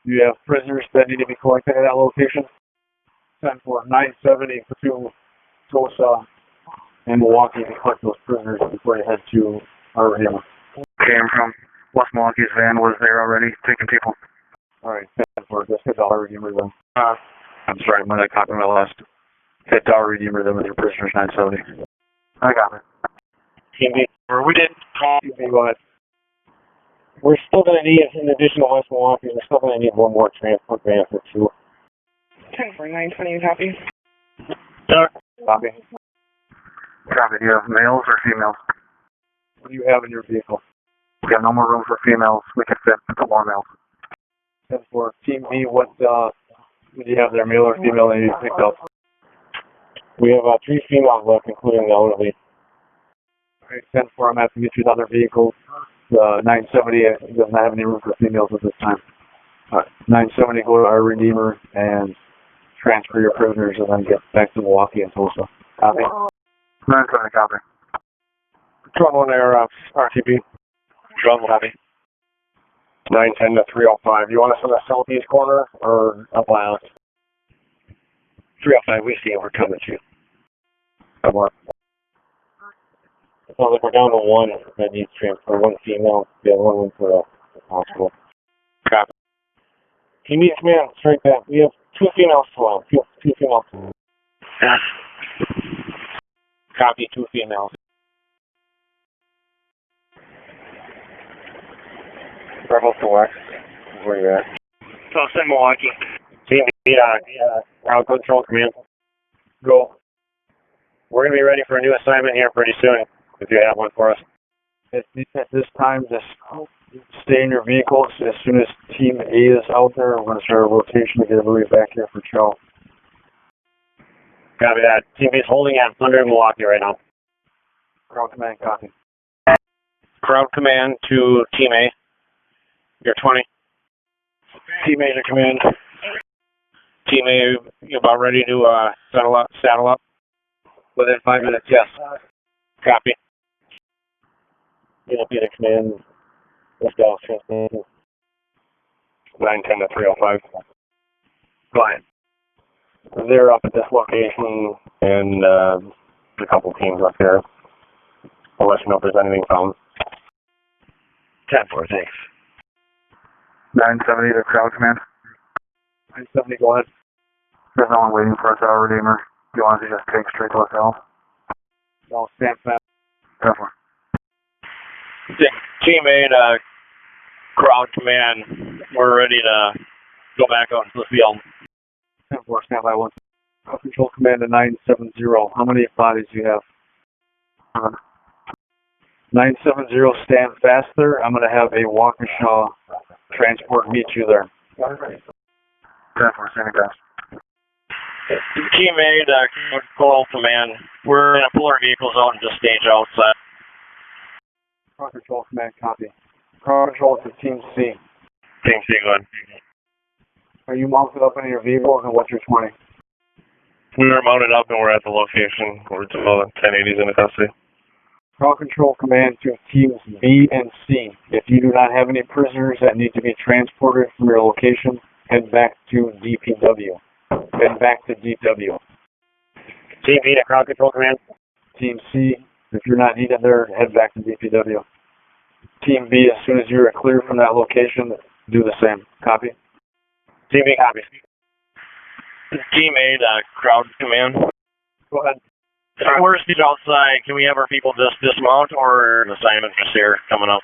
Do you have prisoners that need to be collected at that location? 10-4, 970 to Tulsa and Milwaukee to collect those prisoners before you head to our Redeemer. Came from West Milwaukee's van, was there already, taking people. Alright, 10-4, just hit our Redeemer then. I'm sorry, I'm gonna copy my last. Hit our Redeemer then with your prisoners, 970. I got it. Team B. We did call. Team B, go ahead. We're still going to need, in addition to West Milwaukee, we're still going to need one more transport van for 2. 10-4, 920, you copy? Sir. Copy. Copy, do you have males or females? What do you have in your vehicle? We have no more room for females. We can fit a couple more males. 10-4, Team B, what do you have there, male or female that you picked up? We have 3 females left, including the elderly. Alright, 10-4, I'm asking to get you another vehicle. 970 doesn't have any room for females at this time. 970, go to our Redeemer and transfer your prisoners and then get back to Milwaukee and Tulsa. Copy? 970, copy. Drone 1 air RTB. Drone, copy. 910 to 305. You want us in the southeast corner or up island? 305, we see it, we're coming to you. Come on. Oh, look, we're down to one that needs transfer, one female, the other one went for the hospital. Copy. Team B command, straight back. We have two females to allow. Two females. Copy, 2 females. Rebel Select. Where you at? So I'll send Milwaukee. Team B, ground control command. Go. We're going to be ready for a new assignment here pretty soon, if you have one for us. At this time, just stay in your vehicles. As soon as Team A is out there, we're going to start a rotation to get everybody back here for chow. Copy that. Team B is holding at under Milwaukee right now. Ground command, copy. Ground command to Team A. You're 20. Team A to command. Team A, you about ready to saddle up? Within 5 minutes, yes. Copy. Team B to command. Let's go. 910 to 305. Go ahead. They're up at this location, and a couple teams up here. I'll let you know if there's anything found. 10-4, thanks. 970 to crowd command. 970, go ahead. There's no one waiting for us at our redeemer. You want to just take straight to us, No, stand fast. 10-4. Team A to ground command. We're ready to go back out into the field. 10-4, stand by 1. Control command to 970. How many bodies do you have? 970, stand fast there. I'm going to have a Wauwatosa transport meet you there. 10-4, standing fast. Team A to control command. We're going to pull our vehicles out and just stage outside. Ground control command, copy. Ground control to Team C. Team C, go ahead. Are you mounted up in your vehicles, and what's your 20? We are mounted up and we're at the location. We're to 1080s in the custody. Ground control command to teams B and C. If you do not have any prisoners that need to be transported from your location, head back to DPW. Head back to DW. Team B to ground control command. Team C, if you're not needed there, head back to DPW. Team B, as soon as you're clear from that location, do the same. Copy? Team B, copy. Team A to crowd command. Go ahead. We're stage outside. Can we have our people just dismount, or an assignment just here coming up?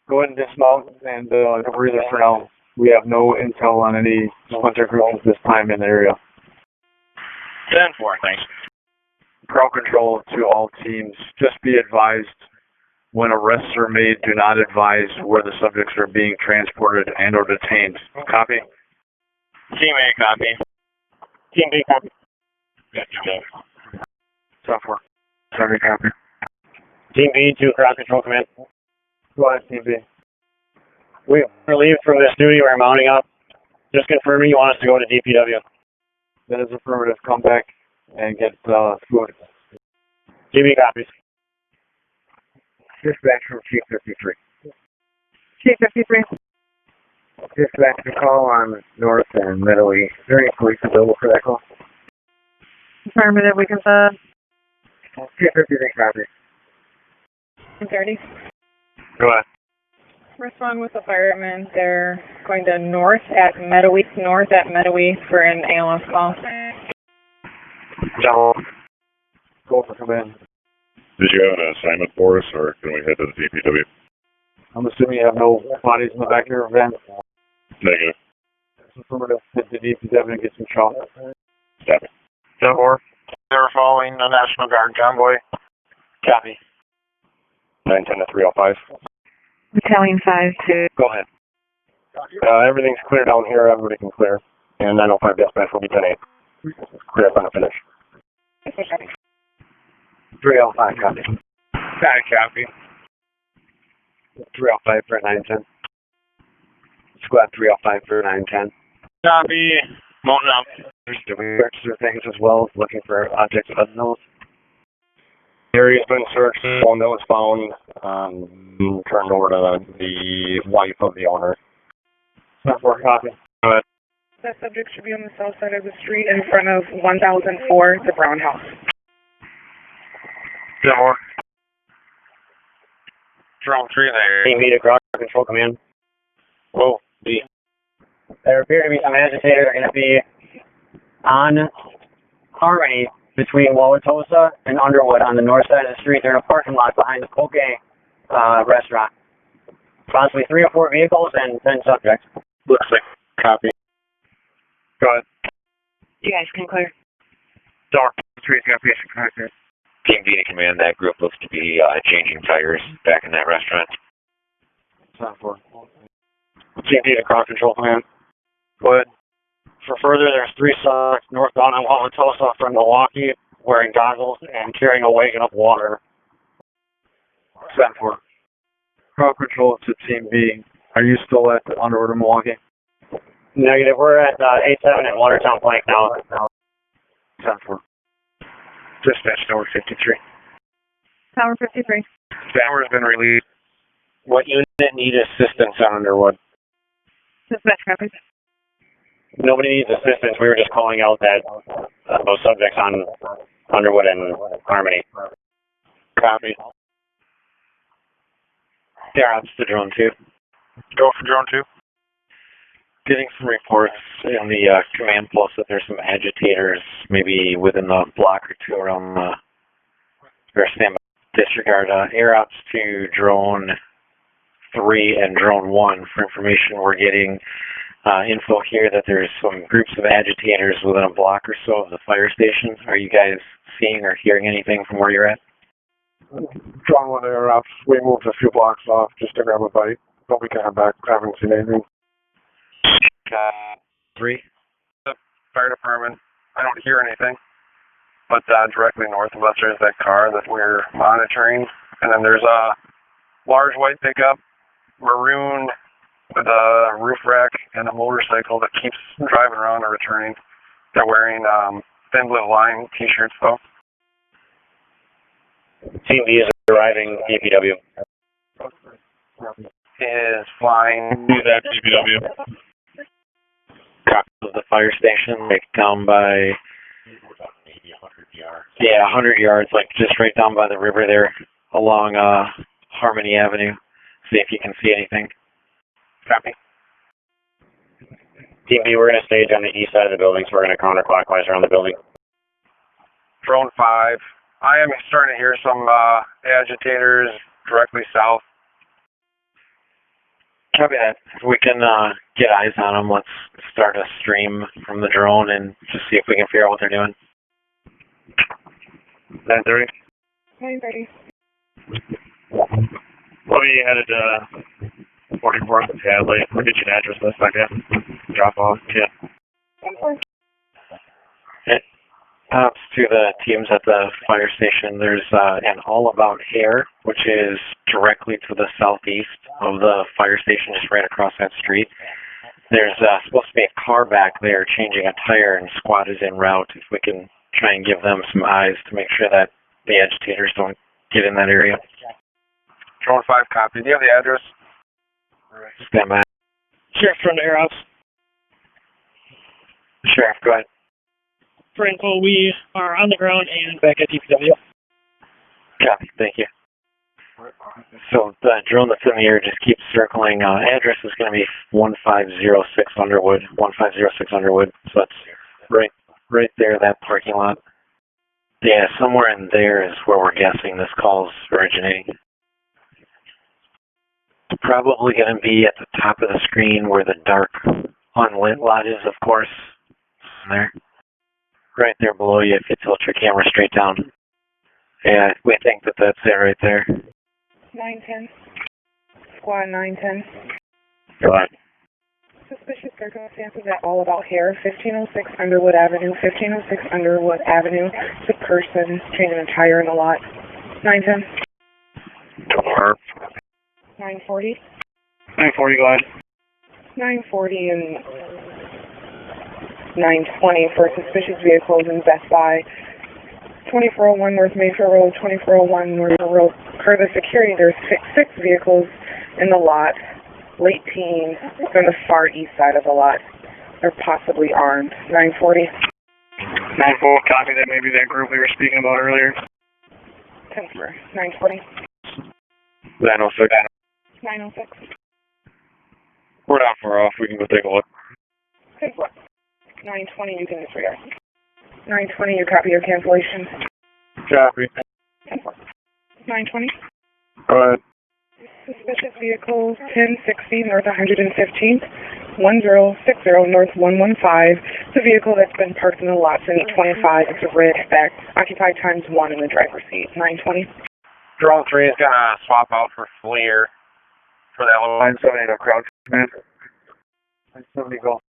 Go ahead and dismount and breathe it for now. We have no intel on any splinter groups this time in the area. 10-4, thanks. Crowd control to all teams. Just be advised, when arrests are made, do not advise where the subjects are being transported and or detained. Copy? Team A, copy. Team B, copy. Software. Sorry, copy. Team B to crowd control command. Go ahead, Team B. We relieved from this duty. We're mounting up. Just confirming you want us to go to DPW. That is affirmative. Come back and get food. Team B copies. Dispatch from Chief 53. Chief 53. Dispatch to call on North and Middle East. Is there any police available for that call? Affirmative, we confirm. Chief 53 copy. 30. Go ahead. Respond with the firemen. They're going to north at Meadowy for an ALS call. No. Go for command. Did you have an assignment for us, or can we head to the DPW? I'm assuming you have no bodies in the back of your van. Negative. Affirmative. Head to DPW and get some shot. Copy. 10-4. They're following the National Guard convoy. Copy. 910 to 305. Battalion 5 to... Go ahead. Everything's clear down here. Everybody can clear. And 905 dispatch will be 10-8. Clear up on the finish. 305, copy. Copy. 305 for 910. Squad 305 for 910. Copy. Mounting up. Do we register things as well, looking for objects other than those? Area's been searched. One that was found turned over to the wife of the owner. 10-4, copy. Go ahead. That subject should be on the south side of the street in front of 1004, the Brown House. 10-4. Drone 3 there. Team B to ground control command. Whoa, B. There appear to be some agitators are going to be on Harmony between Wauwatosa and Underwood on the north side of the street. They're in a parking lot behind the Poke restaurant. Possibly 3 or 4 vehicles and 10 subjects. Looks like copy. Go ahead. You guys can clear. Door 3's got basic contact. Team B to command, that group looks to be changing tires back in that restaurant. 7-4. Team B to crowd control command. Go ahead. For further, there's 3 subjects northbound on Wauwatosa from Milwaukee wearing goggles and carrying a wagon of water. 7-4. Crowd control to Team B. Are you still at Underwood or Milwaukee? Negative. We're at 87 at Watertown Plank now. 10-4. Dispatch Tower 53. Tower 53. Tower has been released. What unit need assistance on Underwood? Dispatch copies. Nobody needs assistance. We were just calling out that those subjects on Underwood and Harmony. Copy. Yeah, it's the Drone 2. Go for Drone 2. Getting some reports in the command post that there's some agitators maybe within the block or two around the stand by. Disregard air ops to Drone 3 and Drone 1 for information. We're getting info here that there's some groups of agitators within a block or so of the fire station. Are you guys seeing or hearing anything from where you're at? Drone 1 air ops. We moved a few blocks off just to grab a bite, but we can head back. I haven't seen anything. 3. The fire department, I don't hear anything, but directly north of us there's that car that we're monitoring, and then there's a large white pickup, maroon, with a roof rack and a motorcycle that keeps driving around and returning. They're wearing thin blue line t-shirts though. Team B is arriving DPW. Is flying. Do that DPW. Of the fire station, like down by maybe 100 yards. Yeah, 100 yards, like just right down by the river there, along Harmony Avenue. See if you can see anything. Copy. Team B, we're going to stage on the east side of the building, so we're going to counterclockwise around the building. Drone 5. I am starting to hear some agitators directly south. Copy that. If we can get eyes on them, let's start a stream from the drone and just see if we can figure out what they're doing. 9:30. 9:30. We'll be headed to 44th and Hadley. We'll get you an address list back there. Drop off. Yeah. Ops to the teams at the fire station. There's an All About Hair, which is directly to the southeast of the fire station, just right across that street. There's supposed to be a car back there changing a tire, and squad is en route. If we can try and give them some eyes to make sure that the agitators don't get in that area. Drone 5 copy. Do you have the address? Stand by. Sheriff from the air ops. Sheriff, go ahead. For info, we are on the ground and back at DPW. Copy, thank you. So the drone that's in the air just keeps circling. Address is going to be 1506 Underwood, 1506 Underwood. So that's right there, that parking lot. Yeah, somewhere in there is where we're guessing this call's originating. It's probably going to be at the top of the screen where the dark unlit lot is, of course. There. Right there below you if you tilt your camera straight down. Yeah, we think that that's it right there. 910. Squad 910. Go ahead. Suspicious circumstances at All About Hair, 1506 Underwood Avenue, 1506 Underwood Avenue. The person changing a tire in the lot. 910. 940. 940, go ahead. 940 and 920 for suspicious vehicles in Best Buy. 2401 North Mayfair Road, 2401 North Road. Per the security, there's six vehicles in the lot, late teens, on the far east side of the lot. They're possibly armed. 940. 9-4, copy that. Maybe that group we were speaking about earlier. 10-4. 920. 906. 906. We're not far off. We can go take a look. 920, you can disregard. 920, you copy your cancellation. Copy. 920. Go ahead. Suspicious vehicle 1060 north 115th, 1060 north 115. It's a vehicle that's been parked in the lot since 25. It's a red hatchback. Occupied times 1 in the driver's seat. 920. Drone 3 is going to swap out for FLIR for that little 970 to Crouch, man. 970 go.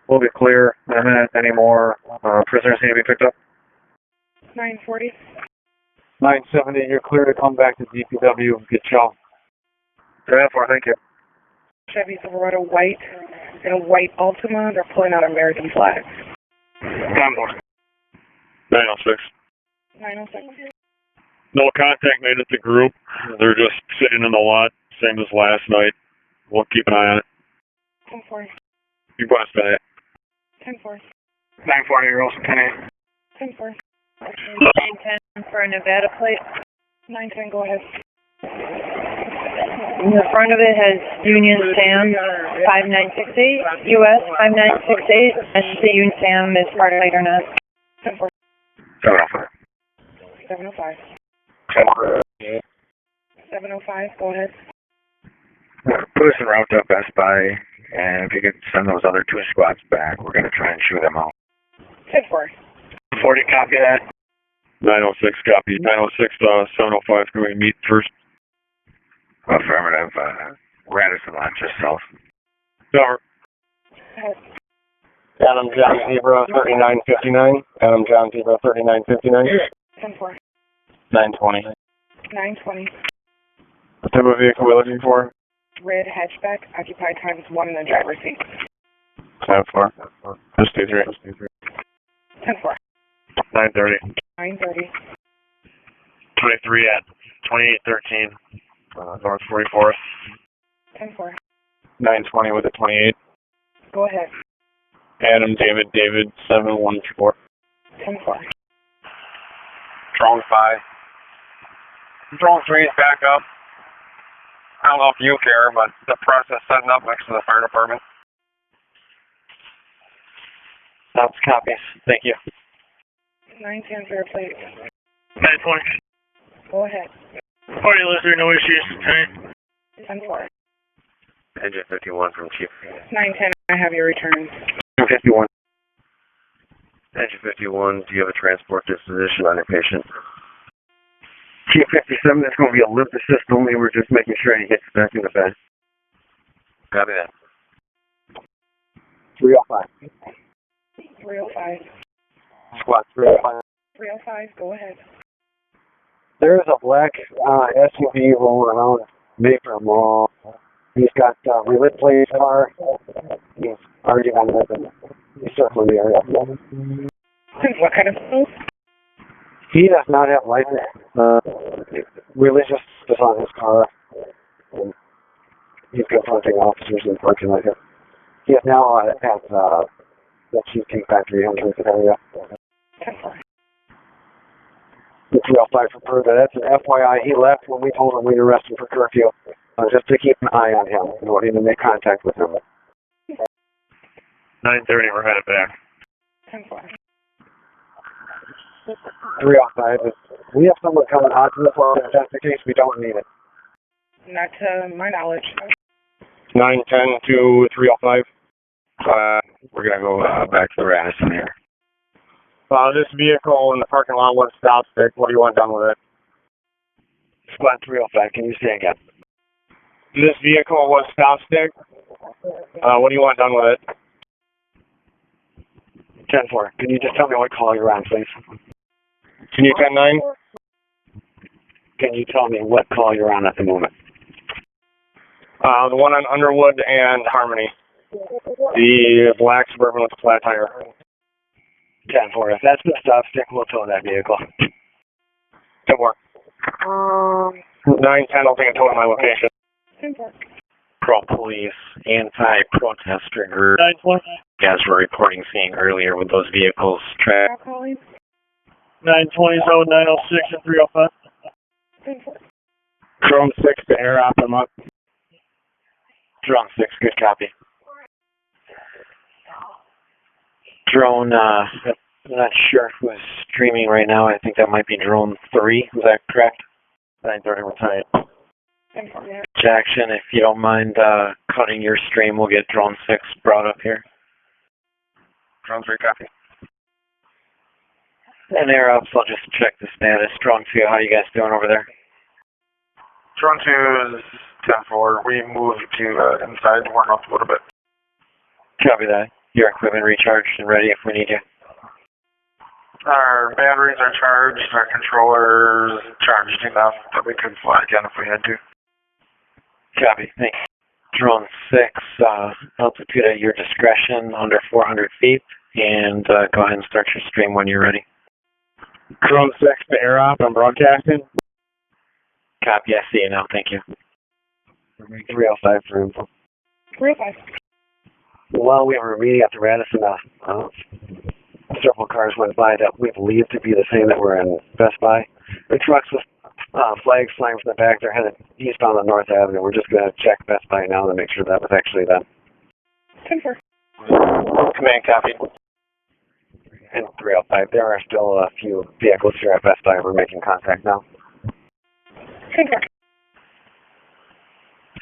We'll be clear in a minute. Any more prisoners need to be picked up? 940. 970, you're clear to come back to DPW. Get y'all. 10-4, thank you. Chevy Silverado white and a white Altima. They're pulling out American flags. 10-4. 906. 906. No contact made at the group. They're just sitting in the lot, same as last night. We'll keep an eye on it. 10-4. You blessed by that. 10-4. 940, you're also 10-8. 10-4. 910 for a Nevada plate. 910, go ahead. The front of it has Union Sam 5968, US 5968, and the Union Sam is part of it or not. 10-4. 705. 705. 10-4. 705, go ahead. Put us en route to Best Buy, and if you could send those other 2 squads back, we're going to try and shoo them out. 10-4. 40, copy that. 906, copy. 906, 705, can we meet first? Affirmative. Radisson Lot, just south. Over. Adam John Zebra 3959. Adam John Zebra 3959. 10-4. 920. 920. What type of vehicle are we looking for? Red hatchback, occupied times 1 in the driver's seat. 10-4. Just do 3. 10-4. 930. 930. 23 at 2813. North 44th. 10-4. 920 with a 28. Go ahead. Adam David 714. 10-4. Drone 5. Drone 3 is back up. I don't know if you care, but the press is setting up next to the fire department. That's copies. Thank you. 910 for your plate. 920. Go ahead. Party listener, no issues tonight. 10-4. Engine 51 from Chief. 910, I have your returns. 51. Engine 51, do you have a transport disposition on your patient? Chief 57, it's going to be a limp assist only. We're just making sure he gets back in the bed. Copy that. 305. 305. Squad 305. 305, go ahead. There's a black SUV rolling around Mayfair Mall. He's got relit plates car. He's already on it. He's circling the area. What kind of food? He does not have license. Religious is on his car. And he's confronting officers in the parking lot here. He is now at the Cheesecake Factory entrance area. 10-4. 305 for further. That's an FYI. He left when we told him we'd arrest him for curfew. Just to keep an eye on him. We want him to make contact with him. 930, we're headed back. 10-4. 305. We have someone coming out to the phone just in case we don't need it. Not to my knowledge. 910 to 305. We're going to go back to the Radisson here. This vehicle in the parking lot was stop stick. What do you want done with it? Squad 305, can you say again? This vehicle was stop stick. What do you want done with it? 10-4. Can you just tell me what call you're on, please? Can you 10-9? Can you tell me what call you're on at the moment? The one on Underwood and Harmony. The black Suburban with the flat tire. 10-4. If that's the stop stick, we'll tow that vehicle. 10-4. 910, I'll take a tow at my location. 10-4. Pro Police anti-protester group. 920. Guys were reporting seeing earlier with those vehicles trapped. 920, so 906 and 305. 10-4. Drone 6 to air op, I'm up. Drone 6, good copy. Drone, I'm not sure who's streaming right now. I think that might be Drone 3. Is that correct? 9:30, we're tight. Jackson, if you don't mind cutting your stream, we'll get Drone 6 brought up here. Drone 3, copy. And air ups, I'll just check the status. Drone 2, how you guys doing over there? Drone 2 is 10-4. We moved to inside, warm up a little bit. Copy that. Your equipment recharged and ready if we need you. Our batteries are charged, our controllers charged enough that we could fly again if we had to. Copy, thanks. Drone 6, altitude at your discretion, under 400 feet, and go ahead and start your stream when you're ready. Drone 6 to air op, I'm broadcasting. Copy, I see you now, thank you. 305 for info. 305. While we were meeting at the Radisson, several cars went by that we believe to be the same that were in Best Buy. The trucks with flags flying from the back, they're headed eastbound on North Avenue. We're just going to check Best Buy now to make sure that was actually them. 10-4. Command, copy. And 305, there are still a few vehicles here at Best Buy. We're making contact now. 10-4.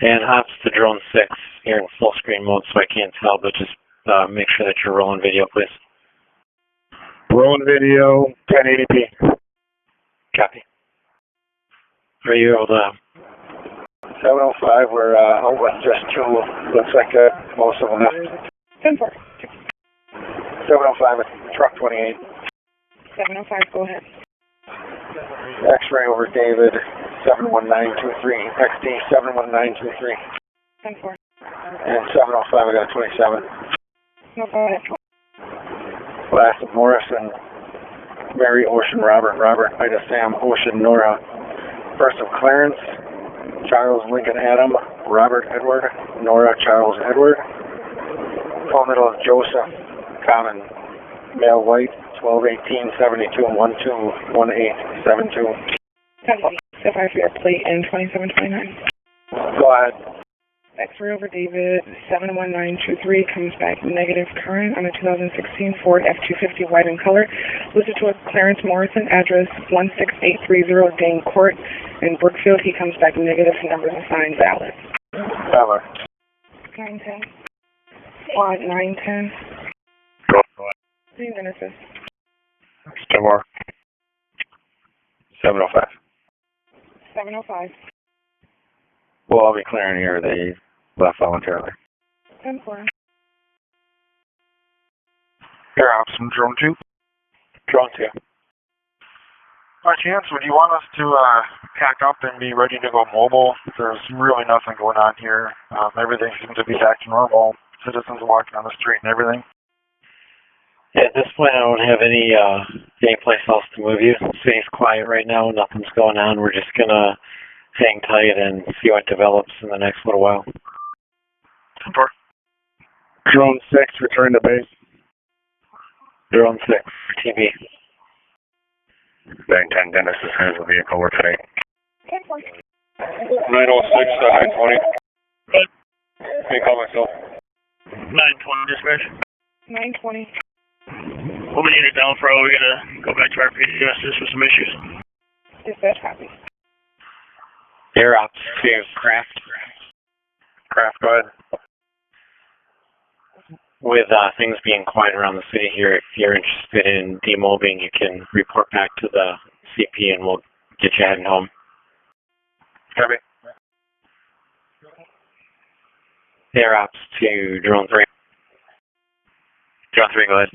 And hops to Drone 6. You're in full screen mode, so I can't tell, but just make sure that you're rolling video, please. Rolling video, 1080p. Copy. Are you able to... 705, we're out with just two. Looks like most of them have. 10-4. 705 with truck 28. 705, go ahead. X-ray over David, 71923. XD 71923. 10-4. And 705, we got 27. No, go ahead. Last of Morrison, Mary, Ocean, Robert, Ida, Sam, Ocean, Nora. First of Clarence, Charles, Lincoln, Adam, Robert, Edward, Nora, Charles, Edward. Phone middle of Joseph, Common, male, white, 121872 121872. 10-4. Step 5 for your plate in 2729. Go ahead. X-ray over David, 71923, comes back negative current on a 2016 Ford F-250 white in color. Listed to a Clarence Morrison, address 16830 Dane Court in Brookfield. He comes back negative, numbers assigned valid. Valid. 910. Quad 910. Go. Please interface. Still more. 705. 705. Well, I'll be clearing here. They left voluntarily. 10-4. Air ops from Drone 2. Drone 2. By chance, would you want us to pack up and be ready to go mobile? There's really nothing going on here. Everything seems to be back to normal. Citizens walking on the street and everything. Yeah, at this point, I don't have any place else to move you. The city's quiet right now. Nothing's going on. We're just going to hang tight and see what develops in the next little while. 10-4. Drone 6, return to base. Drone 6, TV. Bang 10, Dennis is has a vehicle we're today. 10-4. 906, 920. Good. Can you call myself? 920 dispatch. 920. Woman unit down for we gotta go back to our PDS for some issues. Dispatch copy. Air ops to Craft. Craft, go ahead. With things being quiet around the city here, if you're interested in demobbing, you can report back to the CP and we'll get you heading home. Copy. Air ops to Drone 3. Drone 3, go ahead.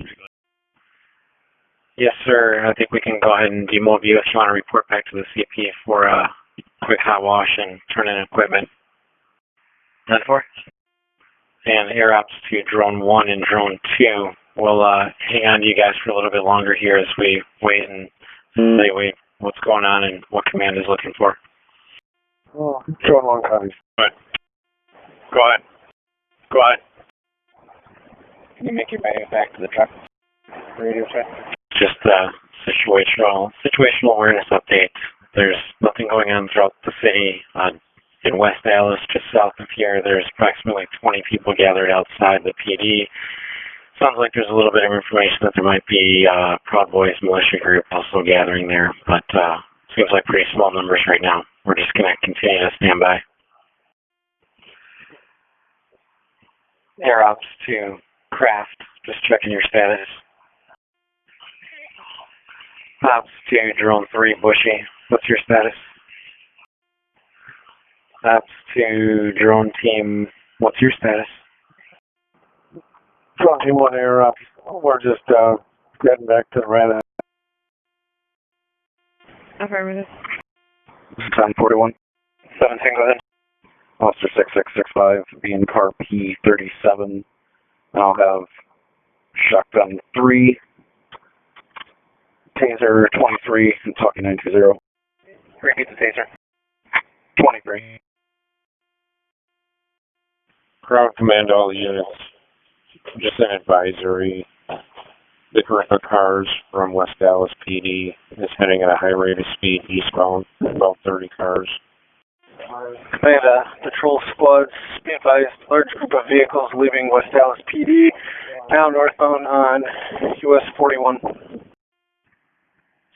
Yes, sir. I think we can go ahead and demob you if you want to report back to the CP for a quick hot wash and turn in equipment. 10-4. And air ops to Drone 1 and Drone 2. We'll hang on to you guys for a little bit longer here as we wait and evaluate what's going on and what command is looking for. Oh, Drone 1 copies. Go ahead. Go ahead. Can you make your way back to the truck? Radio check. Just situational awareness update. There's nothing going on throughout the city. In West Dallas, just south of here, there's approximately 20 people gathered outside the PD. Sounds like there's a little bit of information that there might be Proud Boys militia group also gathering there, but seems like pretty small numbers right now. We're just going to continue to stand by. Air ops to Craft, just checking your status. Ops to Drone 3 Bushy, what's your status? Ops to Drone Team, what's your status? Drone Team 1 Air Ops, we're just getting back to the right. Affirmative. 1041. 17, go ahead. Officer 6665, be in car P37. I'll have shotgun 3, taser 23, and talking 920. Repeat the taser. 23. Ground command, all units. Just an advisory. The group of cars from West Dallas PD is heading at a high rate of speed eastbound, about 30 cars. Command, patrol squads, be advised, large group of vehicles leaving West Dallas PD, now northbound on US 41.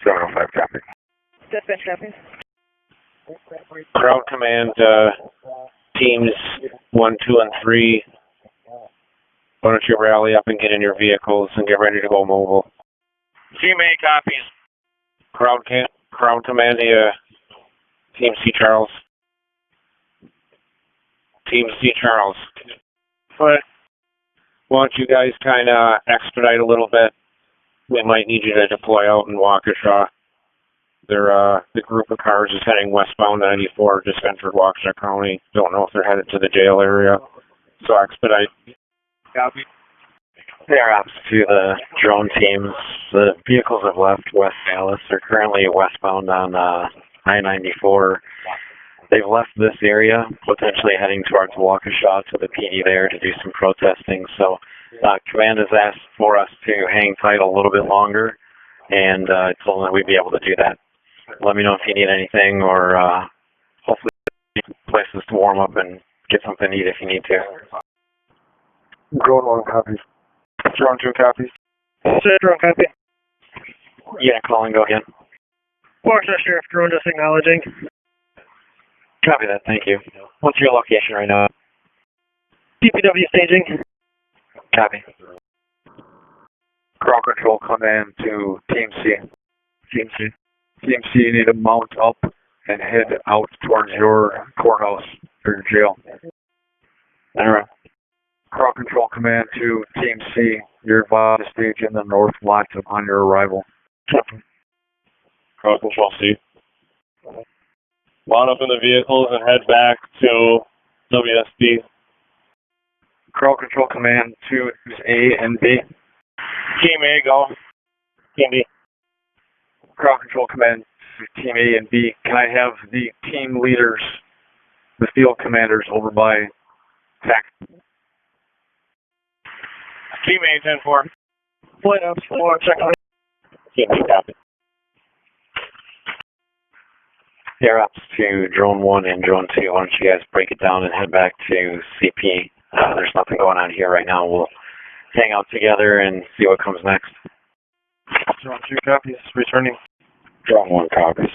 705, copy. Dispatch copy. Ground command, teams 1, 2, and 3. Why don't you rally up and get in your vehicles and get ready to go mobile? Team A copies. Ground command, Team C Charles. Team C Charles. What? Why don't you guys kind of expedite a little bit? We might need you to deploy out in Waukesha. The group of cars is heading westbound 94, just entered Waukesha County. Don't know if they're headed to the jail area. So expedite. Copy. Air ops to the drone teams. The vehicles have left West Dallas. They're currently westbound on I-94. They've left this area, potentially heading towards Waukesha to the PD there to do some protesting. So command has asked for us to hang tight a little bit longer, and told them that we'd be able to do that. Let me know if you need anything, or hopefully places to warm up and get something to eat if you need to. Drone 1 copies. Drone 2 copies. Drone copy. Yeah, call and go again. Waukesha Sheriff Drone just acknowledging. Copy that, thank you. What's your location right now? DPW staging. Copy. Ground control command to Team C. Team C. Team C, you need to mount up and head out towards your courthouse or your jail. Alright. Ground control command to Team C, you're advised to stage in the north lot upon your arrival. Ground control C. Mount up in the vehicles and head back to WSD. Ground control command to A and B. Team A, go. Team B. Ground control command to Team A and B. Can I have the team leaders, the field commanders over by TAC? Team A, 10-4. Flight ops, check on. Team B, copy. Air ops to Drone 1 and Drone 2. Why don't you guys break it down and head back to CP? There's nothing going on here right now. We'll hang out together and see what comes next. Drone 2 copies, returning. Drone 1 copies.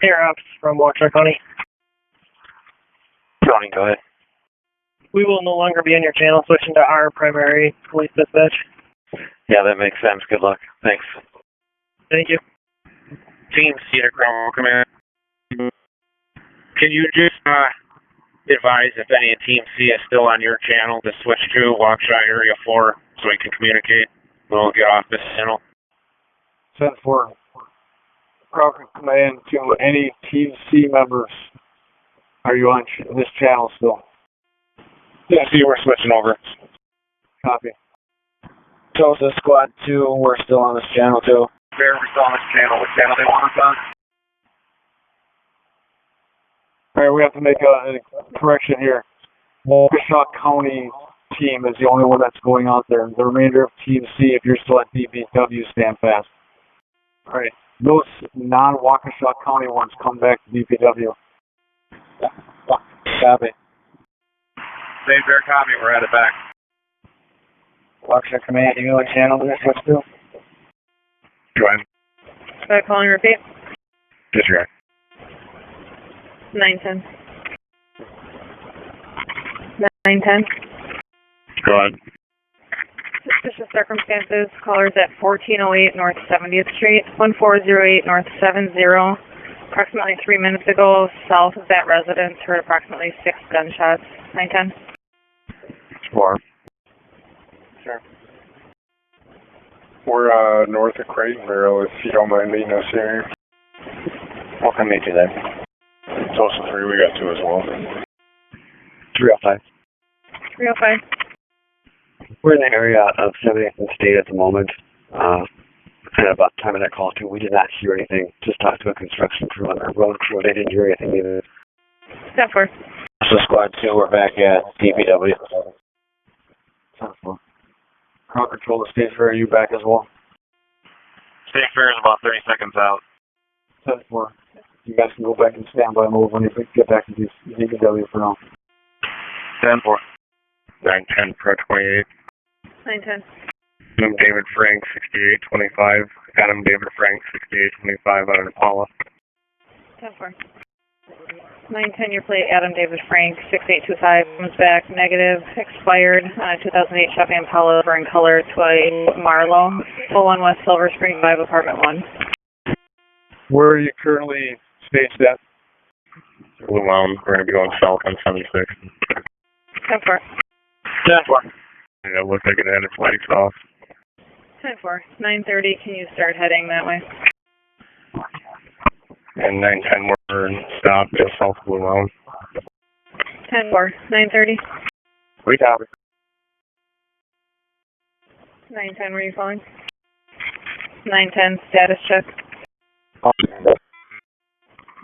Air ops from Waukesha County. Tony, go ahead. We will no longer be on your channel, switching to our primary police dispatch. Yeah, that makes sense. Good luck. Thanks. Thank you. Team C to Ground Command. Can you just advise if any of Team C is still on your channel to switch to Waukesha Area 4 so we can communicate? We'll get off this channel. 10-4. Ground command to any Team C members. Are you on this channel still? Yeah, see, we're switching over. Copy. Tosa Squad 2, we're still on this channel too. Bear, we're still on this channel. What channel they want us on? Alright, we have to make a correction here. Waukesha County team is the only one that's going out there. The remainder of Team C, if you're still at DBW, stand fast. Alright. Those non-Waukesha County ones come back to DPW. Copy. Same fair copy. We're at it back. Waukesha Command, you and channel this, what's due? Go ahead. Calling repeat. Disregard. 910. 910. Go ahead. Suspicious circumstances. Callers at 1408 North 70th Street, 1408 North 70. Approximately 3 minutes ago, south of that residence, heard approximately 6 gunshots. 910. 4. Sure. We're north of Creighton Barrel, if you don't mind leading us here. I'll come meet you there. Tulsa 3, we got 2 as well. 305. 305. We're in the area of 70th and State at the moment. Kind of about the time of that call, too. We did not hear anything. Just talked to a construction crew on our road crew. They didn't hear anything either. 10-4. So Squad 2, we're back at DPW. 10-4. Crowd control to State Fair, are you back as well? State fair is about 30 seconds out. 10-4. You guys can go back and standby mode when you get back to DPW for now. 10-4. 910 Pro 28. 910. Adam David Frank, 6825. Adam David Frank, 6825 on an Impala. 10-4. 910, your plate, Adam David Frank, 6825, comes back negative, expired, 2008 Chevy Impala, in color to a Marlowe, 01 West Silver Spring Drive, Apartment 1. Where are you currently staged at? Blue Mountain, we're going to be going south on 76. 10-4. 10-4. Yeah, it looks like it had its lights off. 10-4. 930, can you start heading that way? And 910, we're stopped just south of Blue Mountain. 10-4. 930. We copy. 910, where are you calling? 910, status check.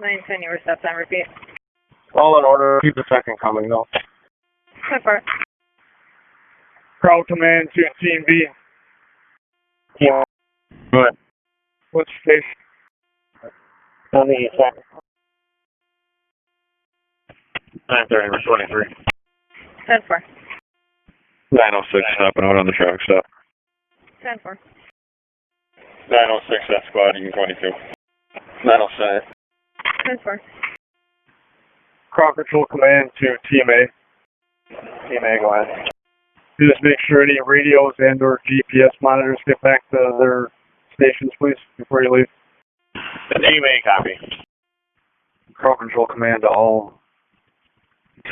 910, you were stepped on, repeat. All in order. Keep the second coming, though. 10-4. Crowd command to Team B. Yeah. Good. What's your station? On the east side. 930, we're 23. 10-4. 906, stopping out on the truck stop. 10-4. 906, that squad, you can 22. 907. 10-4. Crowd control command to Team A. Team A, go ahead. Just make sure any radios and or GPS monitors get back to their stations, please, before you leave. Team A copy. Crowd control command to all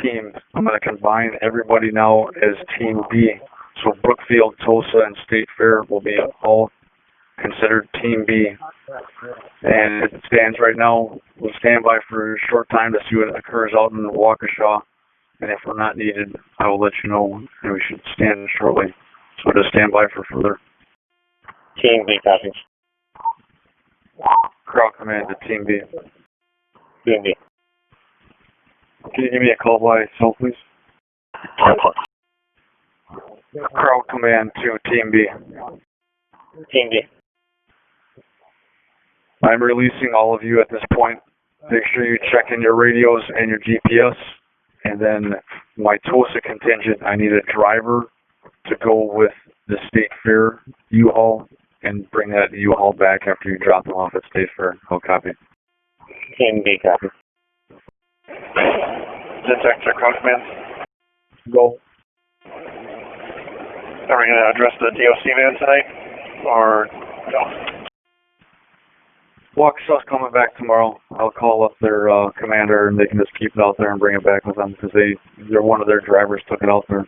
teams. I'm going to combine everybody now as Team B. So Brookfield, Tulsa, and State Fair will be all considered Team B. And as it stands right now, we'll stand by for a short time to see what occurs out in Waukesha. And if we're not needed, I will let you know, and we should stand shortly. So just stand by for further. Team B copy. Crowd command to Team B. Team B. Can you give me a call by cell, please? Crowd command to Team B. Team B. I'm releasing all of you at this point. Make sure you check in your radios and your GPS. And then my Tulsa contingent, I need a driver to go with the State Fair U-Haul and bring that U-Haul back after you drop them off at State Fair. I'll copy. Team B copy. Detect our crowd command. Go. Are we going to address the DOC man tonight? Or no? Waukesha's coming back tomorrow. I'll call up their commander, and they can just keep it out there and bring it back with them because they're one of their drivers took it out there.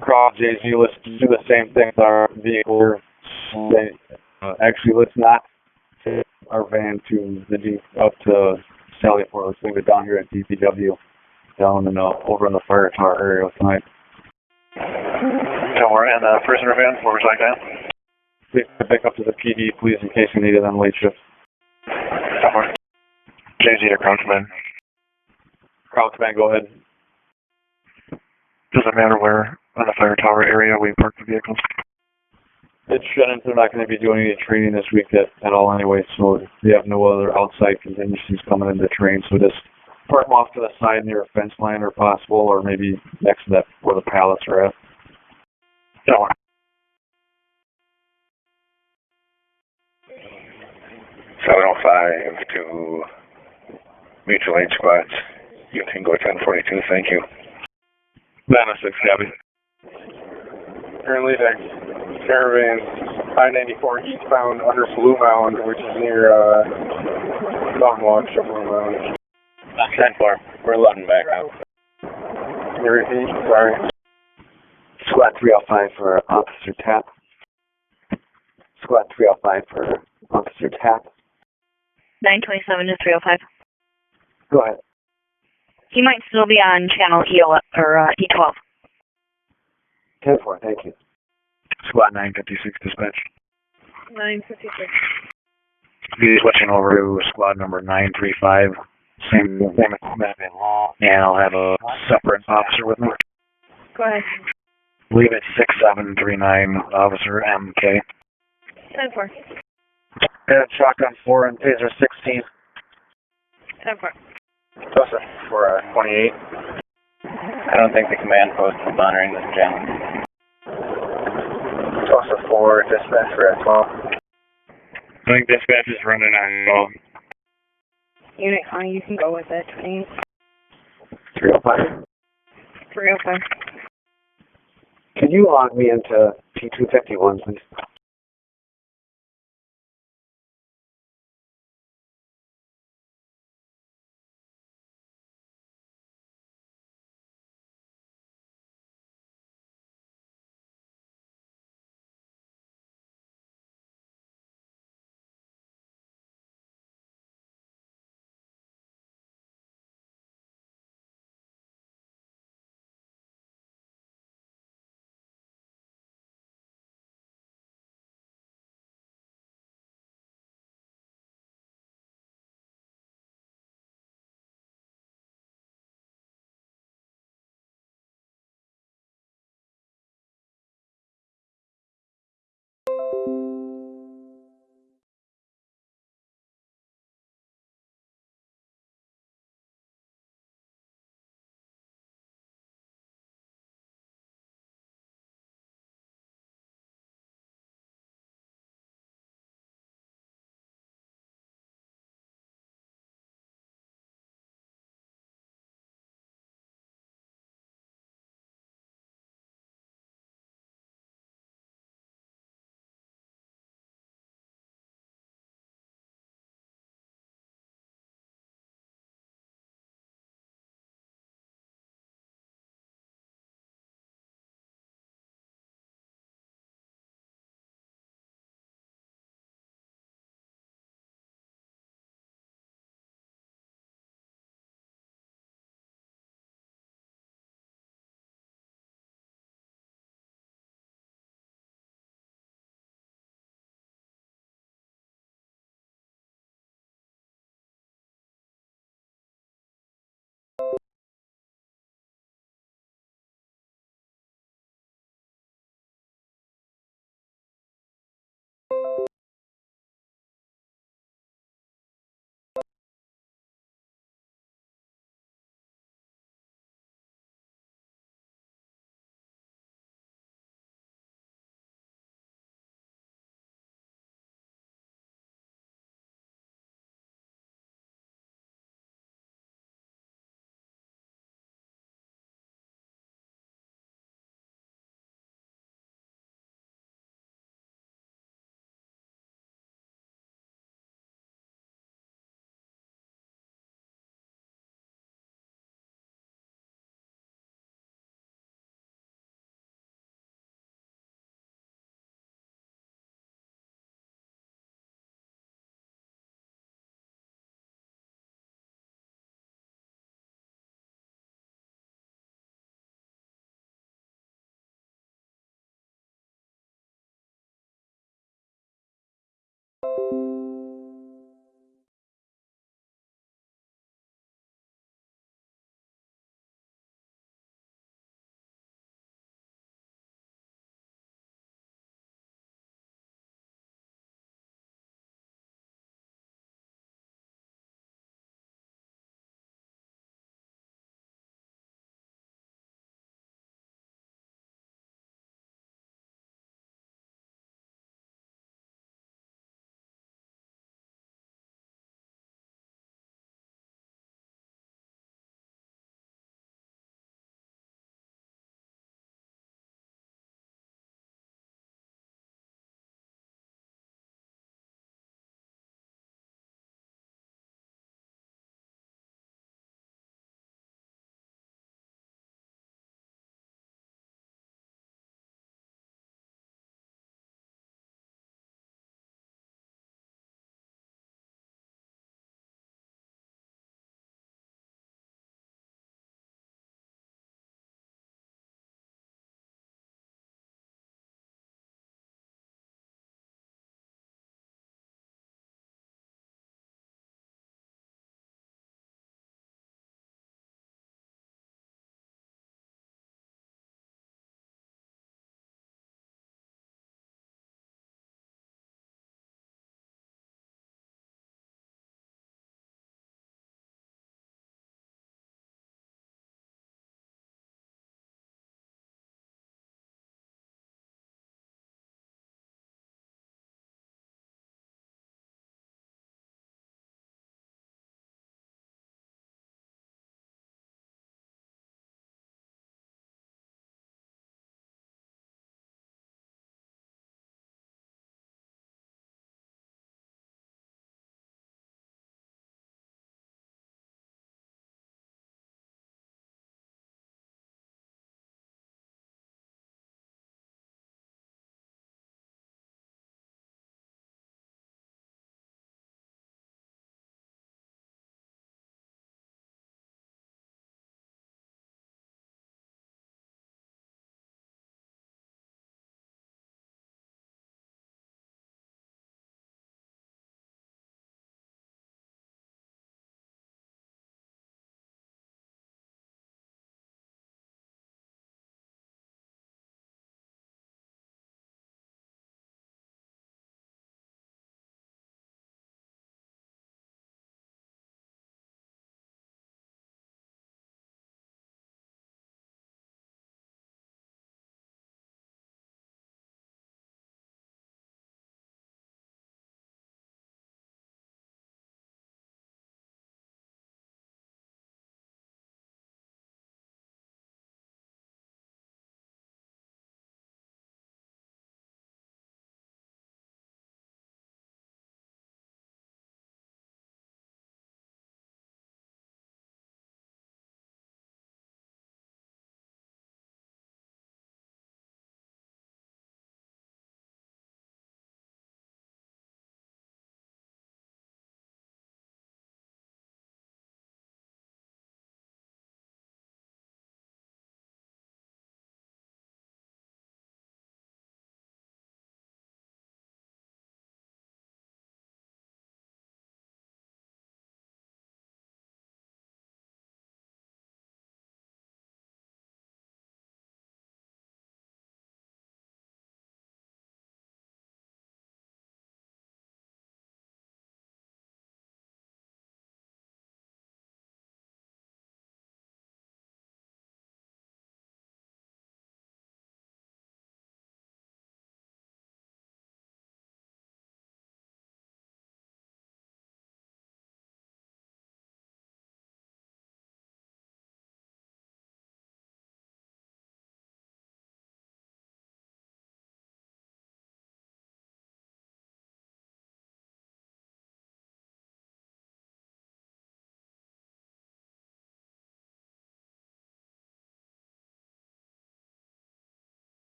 Crowd JZ, let's do the same thing with our vehicle. Actually, let's not take our van to up to Sallyport. Let's leave it down here at DPW, down in over in the fire tower area tonight. So we're in the prisoner van. What would you like that? Please back up to the PD, please, in case you need it on late shift. Somewhere. JZ to Crowd Command. Crowd Command, go ahead. Does it matter where on the fire tower area we park the vehicles? It it shouldn't. They're not going to be doing any training this week at all anyway, so they have no other outside contingencies coming in to train. So just park them off to the side near a fence line or possible, or maybe next to that where the pallets are at. No. 705 to mutual aid squads. You can go 1042, thank you. 906, copy. Currently, the caravan I-94 eastbound under Blue Mound, which is near Mountain Walk, Blue Mound. 10-4. We're loading back out. Can you repeat? Sorry. Squad 305 for Officer Tap. Squad 305 for Officer Tap. 927 to 305. Go ahead. He might still be on channel E12. 10-4, thank you. Squad 956 dispatch. 956. Be switching over to squad number 935. Same equipment. And I'll have a separate officer with me. Go ahead. Leave it 6739, Officer MK. 10-4. And shotgun 4 and taser 16. 10-4. Tosa for 28. I don't think the command post is monitoring this channel. Tosa for dispatch for 12. I think dispatch is running on 12. Unit Connie, you can go with it. 305. 305. Can you log me into P251, please?